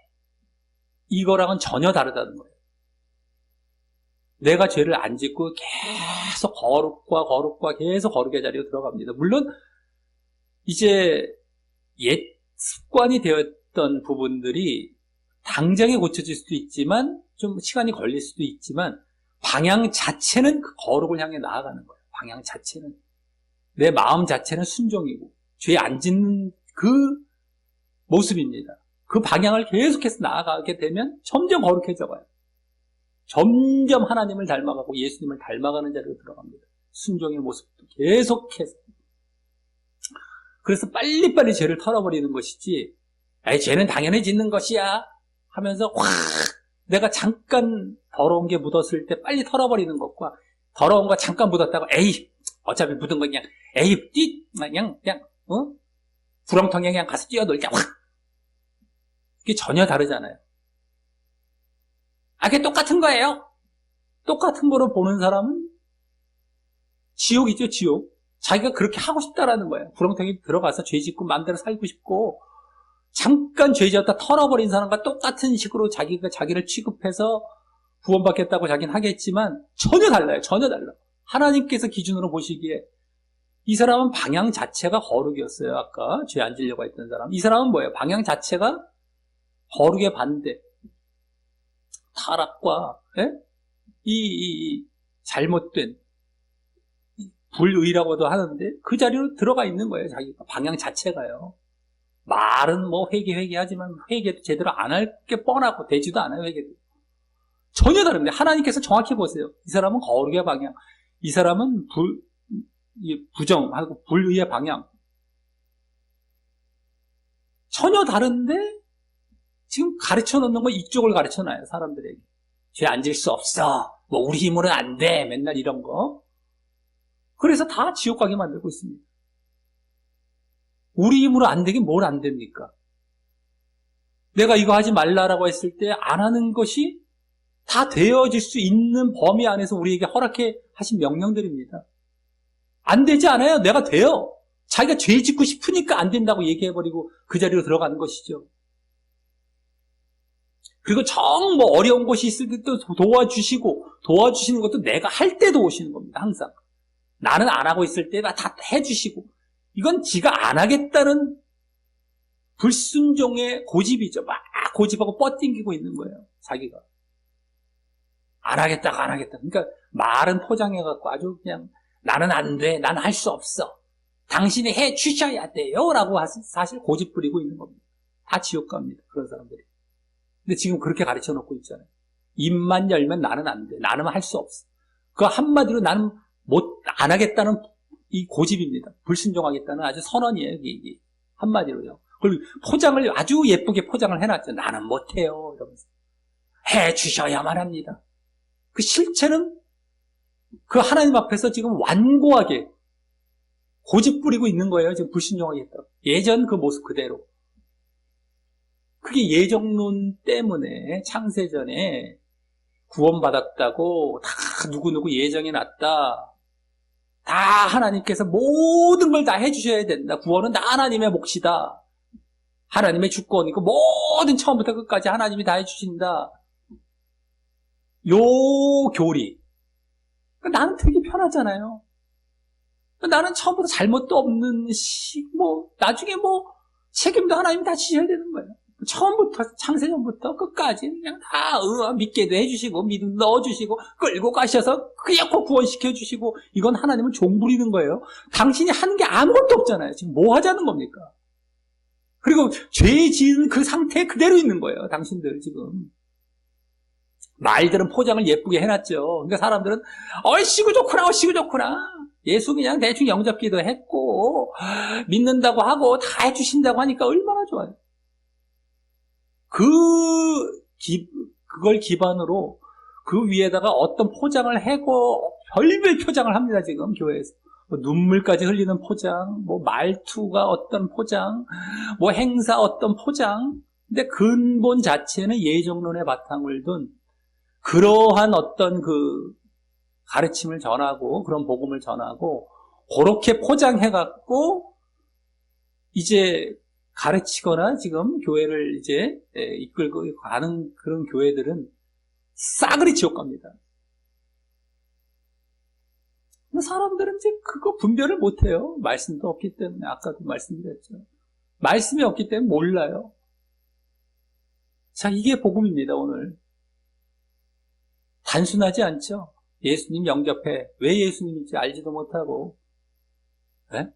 이거랑은 전혀 다르다는 거예요. 내가 죄를 안 짓고 계속 거룩과 계속 거룩의 자리로 들어갑니다. 물론 이제 옛 습관이 되었던 부분들이 당장에 고쳐질 수도 있지만 좀 시간이 걸릴 수도 있지만 방향 자체는 그 거룩을 향해 나아가는 거예요. 방향 자체는 내 마음 자체는 순종이고 죄 안 짓는 그 모습입니다. 그 방향을 계속해서 나아가게 되면 점점 거룩해져 가요. 점점 하나님을 닮아가고 예수님을 닮아가는 자리로 들어갑니다. 순종의 모습도 계속해서. 그래서 빨리빨리 죄를 털어버리는 것이지, 에이, 죄는 당연히 짓는 것이야 하면서 확 내가 잠깐 더러운 게 묻었을 때 빨리 털어버리는 것과 더러운 거 잠깐 묻었다가 에이 어차피 묻은 거 그냥 에이 그냥 구렁텅이에 그냥 가서 뛰어놀자 확, 이게 전혀 다르잖아요. 그게 똑같은 거예요. 똑같은 거로 보는 사람은 지옥이죠, 지옥. 자기가 그렇게 하고 싶다라는 거예요. 구렁텅이 들어가서 죄 짓고 마음대로 살고 싶고, 잠깐 죄 지었다 털어버린 사람과 똑같은 식으로 자기가 자기를 취급해서 구원받겠다고 자기는 하겠지만 전혀 달라요. 전혀 달라. 하나님께서 기준으로 보시기에 이 사람은 방향 자체가 거룩이었어요. 아까 죄 안 지려고 했던 사람. 이 사람은 뭐예요? 방향 자체가 거룩의 반대. 타락과 이 잘못된 불의라고도 하는데 그 자리로 들어가 있는 거예요. 자기가 방향 자체가요. 말은 뭐 회개하지만 회개도 제대로 안 할 게 뻔하고 되지도 않아요. 회개도 전혀 다릅니다. 하나님께서 정확히 보세요. 이 사람은 거룩의 방향, 이 사람은 부정하고 불의의 방향, 전혀 다른데 지금 가르쳐 놓는 거 이쪽을 가르쳐 놔요. 사람들에게 죄 안 질 수 없어, 뭐 우리 힘으로는 안 돼, 맨날 이런 거. 그래서 다 지옥 가게 만들고 있습니다. 우리 힘으로 안 되긴 뭘 안 됩니까? 내가 이거 하지 말라라고 했을 때 안 하는 것이 다 되어질 수 있는 범위 안에서 우리에게 허락해 하신 명령들입니다. 안 되지 않아요. 내가 돼요. 자기가 죄 짓고 싶으니까 안 된다고 얘기해버리고 그 자리로 들어가는 것이죠. 그리고 정 뭐 어려운 것이 있을 때도 도와주시는 것도 내가 할 때도 오시는 겁니다. 항상. 나는 안 하고 있을 때 다 해주시고, 이건 지가 안 하겠다는 불순종의 고집이죠. 막 고집하고 뻗팅기고 있는 거예요. 자기가. 안 하겠다. 그러니까 말은 포장해갖고 아주 그냥 나는 안 돼. 나는 할 수 없어. 당신이 해 주셔야 돼요. 라고 사실 고집 부리고 있는 겁니다. 다 지옥 갑니다. 그런 사람들이. 근데 지금 그렇게 가르쳐 놓고 있잖아요. 입만 열면 나는 안 돼. 나는 할 수 없어. 그 한마디로 나는 안 하겠다는 이 고집입니다. 불순종하겠다는 아주 선언이에요. 이게 한마디로요. 그리고 포장을 아주 예쁘게 포장을 해놨죠. 나는 못해요. 이러면서. 해 주셔야만 합니다. 그 실체는 그 하나님 앞에서 지금 완고하게 고집 부리고 있는 거예요. 지금 불순종하겠다고. 예전 그 모습 그대로. 그게 예정론 때문에 창세전에 구원받았다고 다 누구누구 예정해 놨다. 다 하나님께서 모든 걸 다 해주셔야 된다. 구원은 다 하나님의 몫이다. 하나님의 주권이고 모든 처음부터 끝까지 하나님이 다 해주신다. 요 교리. 나는 되게 편하잖아요. 나는 처음부터 잘못도 없는 나중에 책임도 하나님이 다 지셔야 되는 거예요. 처음부터 창세전부터 끝까지 그냥 다 믿게도 해주시고 믿음 넣어주시고 끌고 가셔서 그냥 구원시켜 주시고, 이건 하나님은 종 부리는 거예요. 당신이 하는 게 아무것도 없잖아요. 지금 뭐 하자는 겁니까? 그리고 죄 지은 그 상태 그대로 있는 거예요. 당신들 지금 말들은 포장을 예쁘게 해놨죠. 그러니까 사람들은 얼씨구 좋구나. 예수 그냥 대충 영접기도 했고 믿는다고 하고 다 해주신다고 하니까 얼마나 좋아요. 그걸 기반으로 그 위에다가 어떤 포장을 하고 별별 표장을 합니다. 지금 교회에서 눈물까지 흘리는 포장, 말투가 어떤 포장, 행사 어떤 포장. 근데 근본 자체는 예정론의 바탕을 둔 그러한 어떤 그 가르침을 전하고 그런 복음을 전하고 그렇게 포장해갖고 이제 가르치거나 지금 교회를 이제 이끌고 가는 그런 교회들은 싸그리 지옥 갑니다. 사람들은 이제 그거 분별을 못해요. 말씀도 없기 때문에. 아까도 말씀드렸죠. 말씀이 없기 때문에 몰라요. 자, 이게 복음입니다, 오늘. 단순하지 않죠? 예수님 영접해. 왜 예수님인지 알지도 못하고. 네?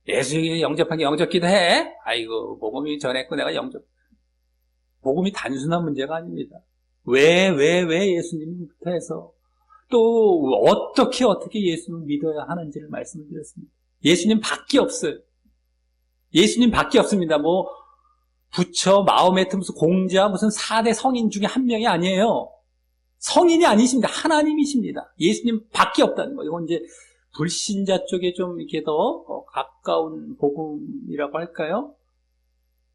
예수님이 영접하기 영접기도 해? 아이고, 복음이 전했고 내가 영접. 복음이 단순한 문제가 아닙니다. 왜 예수님부터 해서 또 어떻게 예수님을 믿어야 하는지를 말씀을 드렸습니다. 예수님 밖에 없어요. 예수님 밖에 없습니다. 뭐 부처, 마호메트, 무슨 공자, 무슨 4대 성인 중에 한 명이 아니에요. 성인이 아니십니다. 하나님이십니다. 예수님 밖에 없다는 거예요. 이건 이제 불신자 쪽에 좀 이렇게 더 가까운 복음이라고 할까요?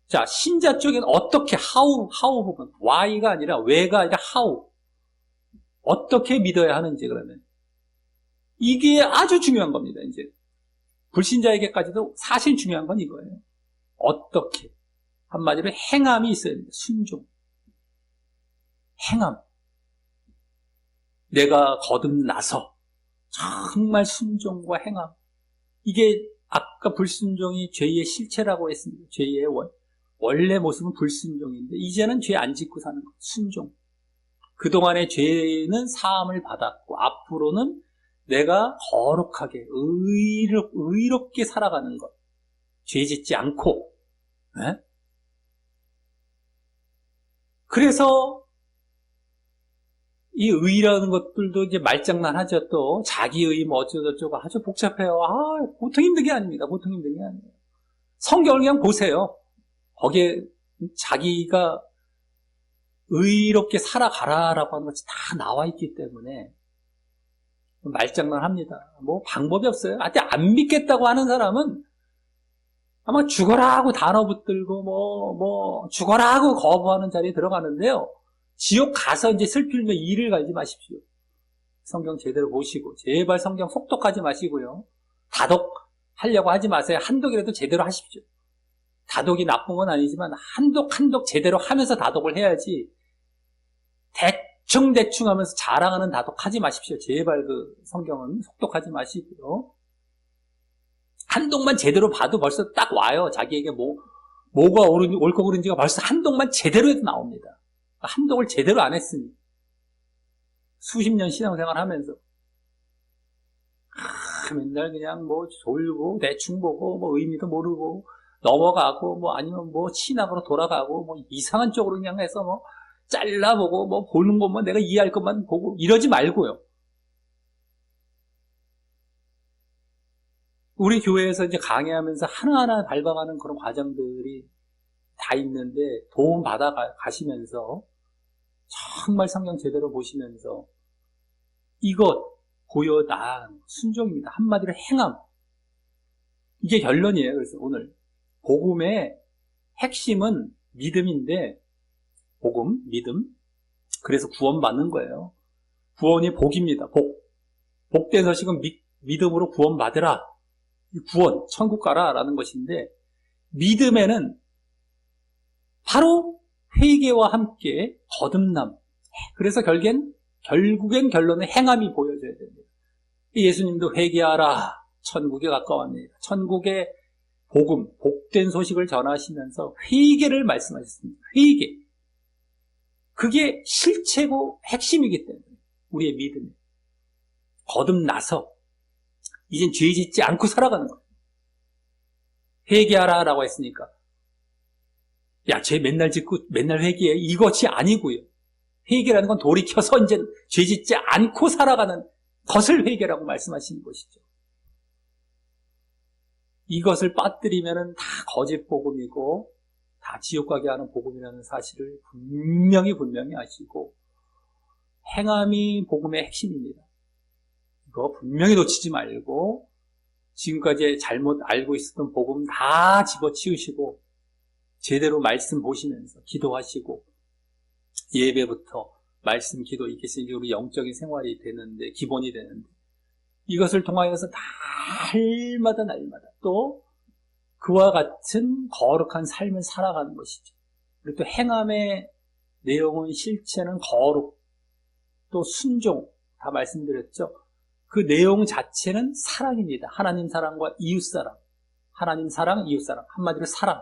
자, 신자 쪽에는 어떻게, how 부분, why가 아니라 왜가 아니라 how. 어떻게 믿어야 하는지, 그러면. 이게 아주 중요한 겁니다, 이제. 불신자에게까지도 사실 중요한 건 이거예요. 어떻게. 한마디로 행함이 있어야 됩니다. 순종. 행함. 내가 거듭나서 정말 순종과 행함. 이게 아까 불순종이 죄의 실체라고 했습니다. 죄의 원래 모습은 불순종인데 이제는 죄 안 짓고 사는 것. 순종. 그동안의 죄는 사함을 받았고 앞으로는 내가 거룩하게 의롭게 살아가는 것. 죄 짓지 않고. 네? 그래서 이 의라는 것들도 이제 말장난하죠. 또 자기의 뭐 어쩌고저쩌고 아주 복잡해요. 보통 힘든 게 아닙니다. 보통 힘든 게 아니에요. 성경을 그냥 보세요. 거기에 자기가 의롭게 살아가라라고 하는 것이 다 나와 있기 때문에 말장난합니다. 뭐 방법이 없어요. 안 믿겠다고 하는 사람은 아마 죽어라 하고 단어 붙들고 뭐 죽어라 하고 거부하는 자리에 들어가는데요. 지옥 가서 이제 슬피며 이를 갈지 마십시오. 성경 제대로 보시고 제발 성경 속독하지 마시고요. 다독하려고 하지 마세요. 한독이라도 제대로 하십시오. 다독이 나쁜 건 아니지만 한독 제대로 하면서 다독을 해야지 대충 하면서 자랑하는 다독하지 마십시오. 제발 그 성경은 속독하지 마시고요. 한독만 제대로 봐도 벌써 딱 와요. 자기에게 뭐가 옳고 그른지가 벌써 한독만 제대로 해도 나옵니다. 한독을 제대로 안 했으니 수십 년 신앙생활 하면서 맨날 그냥 뭐 졸고 대충 보고 뭐 의미도 모르고 넘어가고 뭐 아니면 뭐 신학으로 돌아가고 뭐 이상한 쪽으로 그냥 해서 뭐 잘라보고 뭐 보는 것만 내가 이해할 것만 보고 이러지 말고요. 우리 교회에서 이제 강의하면서 하나하나 밟아가는 그런 과정들이 다 있는데 도움 받아 가시면서 정말 성경 제대로 보시면서 이것 보여난 순종입니다. 한마디로 행함. 이게 결론이에요. 그래서 오늘 복음의 핵심은 믿음인데 복음, 믿음. 그래서 구원받는 거예요. 구원이 복입니다. 복된 소식은 믿음으로 구원받으라. 구원, 천국 가라라는 것인데 믿음에는 바로 회개와 함께 거듭남. 그래서 결국엔 결론은 행함이 보여져야 됩니다. 예수님도 회개하라. 천국에 가까웠습니다. 천국의 복음, 복된 소식을 전하시면서 회개를 말씀하셨습니다. 회개. 그게 실체고 핵심이기 때문에 우리의 믿음이 거듭나서 이젠 죄 짓지 않고 살아가는 거예요. 회개하라라고 했으니까 야, 죄 맨날 짓고 맨날 회개해. 이것이 아니고요. 회개라는 건 돌이켜서 이제 죄 짓지 않고 살아가는 것을 회개라고 말씀하시는 것이죠. 이것을 빠뜨리면은 다 거짓 복음이고 다 지옥 가게 하는 복음이라는 사실을 분명히 아시고 행함이 복음의 핵심입니다. 이거 분명히 놓치지 말고 지금까지 잘못 알고 있었던 복음 다 집어치우시고 제대로 말씀 보시면서 기도하시고 예배부터 말씀 기도 이게 이제 우리 영적인 생활이 되는데 기본이 되는데 이것을 통하여서 날마다 또 그와 같은 거룩한 삶을 살아가는 것이죠. 그리고 또 행함의 내용은 실체는 거룩 또 순종 다 말씀드렸죠. 그 내용 자체는 사랑입니다. 하나님 사랑과 이웃 사랑. 하나님 사랑, 이웃 사랑. 한마디로 사랑.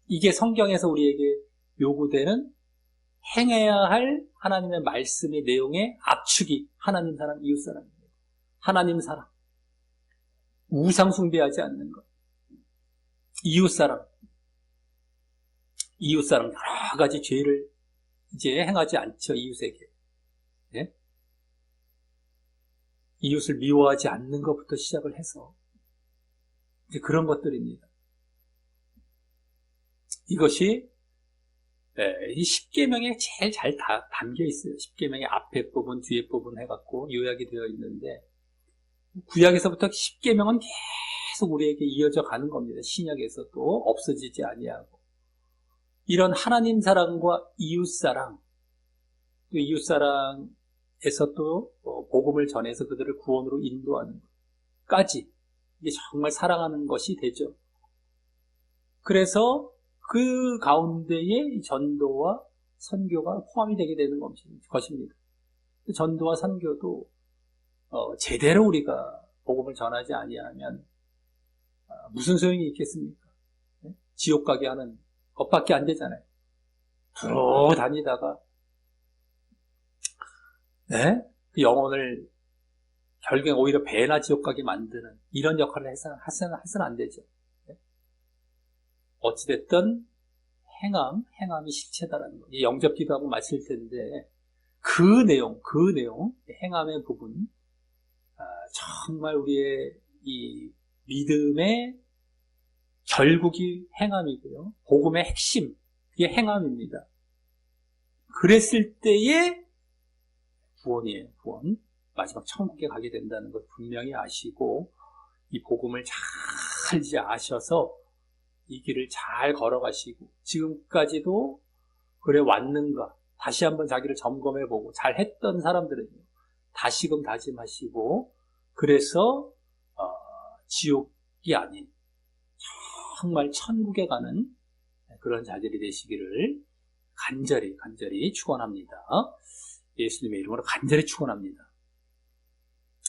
이게 성경에서 우리에게 요구되는 행해야 할 하나님의 말씀의 내용의 압축이 하나님 사랑, 이웃 사랑입니다. 하나님 사랑. 우상 숭배하지 않는 것. 이웃 사랑. 이웃 사랑. 여러 가지 죄를 이제 행하지 않죠, 이웃에게. 예? 이웃을 미워하지 않는 것부터 시작을 해서 이제 그런 것들입니다. 이것이 이 십계명에 제일 잘 담겨 있어요. 십계명의 앞에 부분, 뒤에 부분 해갖고 요약이 되어 있는데 구약에서부터 십계명은 계속 우리에게 이어져 가는 겁니다. 신약에서도 없어지지 아니하고 이런 하나님 사랑과 이웃 사랑, 또 이웃 사랑에서 또 복음을 전해서 그들을 구원으로 인도하는 것까지 이게 정말 사랑하는 것이 되죠. 그래서 그 가운데에 전도와 선교가 포함이 되게 되는 것입니다. 전도와 선교도 제대로 우리가 복음을 전하지 아니하면 무슨 소용이 있겠습니까? 지옥 가게 하는 것밖에 안 되잖아요. 다니다가 그 영혼을 결국엔 오히려 배나 지옥 가게 만드는 이런 역할을 해서는 안 되죠. 어찌됐든 행함이 실체다라는 거. 영접 기도하고 마칠 텐데 그 내용, 행함의 부분 정말 우리의 이 믿음의 결국이 행함이고요. 복음의 핵심, 그게 행함입니다. 그랬을 때의 구원이에요, 구원. 마지막 천국에 가게 된다는 걸 분명히 아시고 이 복음을 잘 이제 아셔서 이 길을 잘 걸어가시고 지금까지도 그래 왔는가 다시 한번 자기를 점검해보고 잘 했던 사람들은요 다시금 다짐하시고 그래서 지옥이 아닌 정말 천국에 가는 그런 자들이 되시기를 간절히 축원합니다. 예수님의 이름으로 간절히 축원합니다.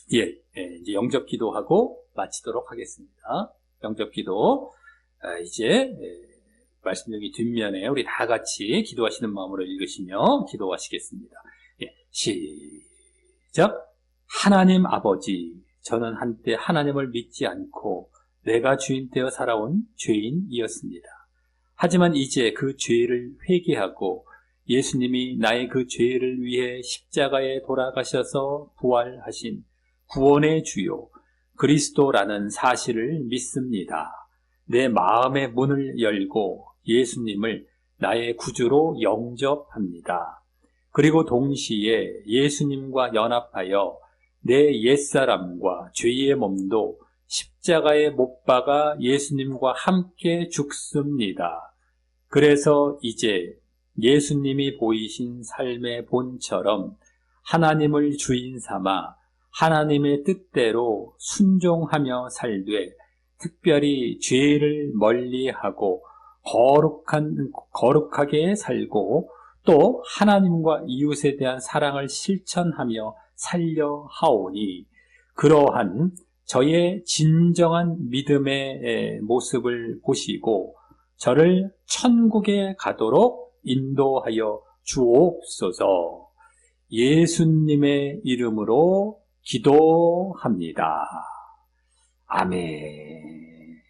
이제 영접 기도하고 마치도록 하겠습니다. 영접 기도 이제 말씀 여기 뒷면에 우리 다 같이 기도하시는 마음으로 읽으시며 기도하시겠습니다. 시작. 하나님 아버지, 저는 한때 하나님을 믿지 않고 내가 주인 되어 살아온 죄인이었습니다. 하지만 이제 그 죄를 회개하고 예수님이 나의 그 죄를 위해 십자가에 돌아가셔서 부활하신 구원의 주요 그리스도라는 사실을 믿습니다. 내 마음의 문을 열고 예수님을 나의 구주로 영접합니다. 그리고 동시에 예수님과 연합하여 내 옛사람과 죄의 몸도 십자가에 못 박아 예수님과 함께 죽습니다. 그래서 이제 예수님이 보이신 삶의 본처럼 하나님을 주인 삼아 하나님의 뜻대로 순종하며 살되 특별히 죄를 멀리하고 거룩하게 살고 또 하나님과 이웃에 대한 사랑을 실천하며 살려 하오니 그러한 저의 진정한 믿음의 모습을 보시고 저를 천국에 가도록 인도하여 주옵소서. 예수님의 이름으로 기도합니다. 아멘.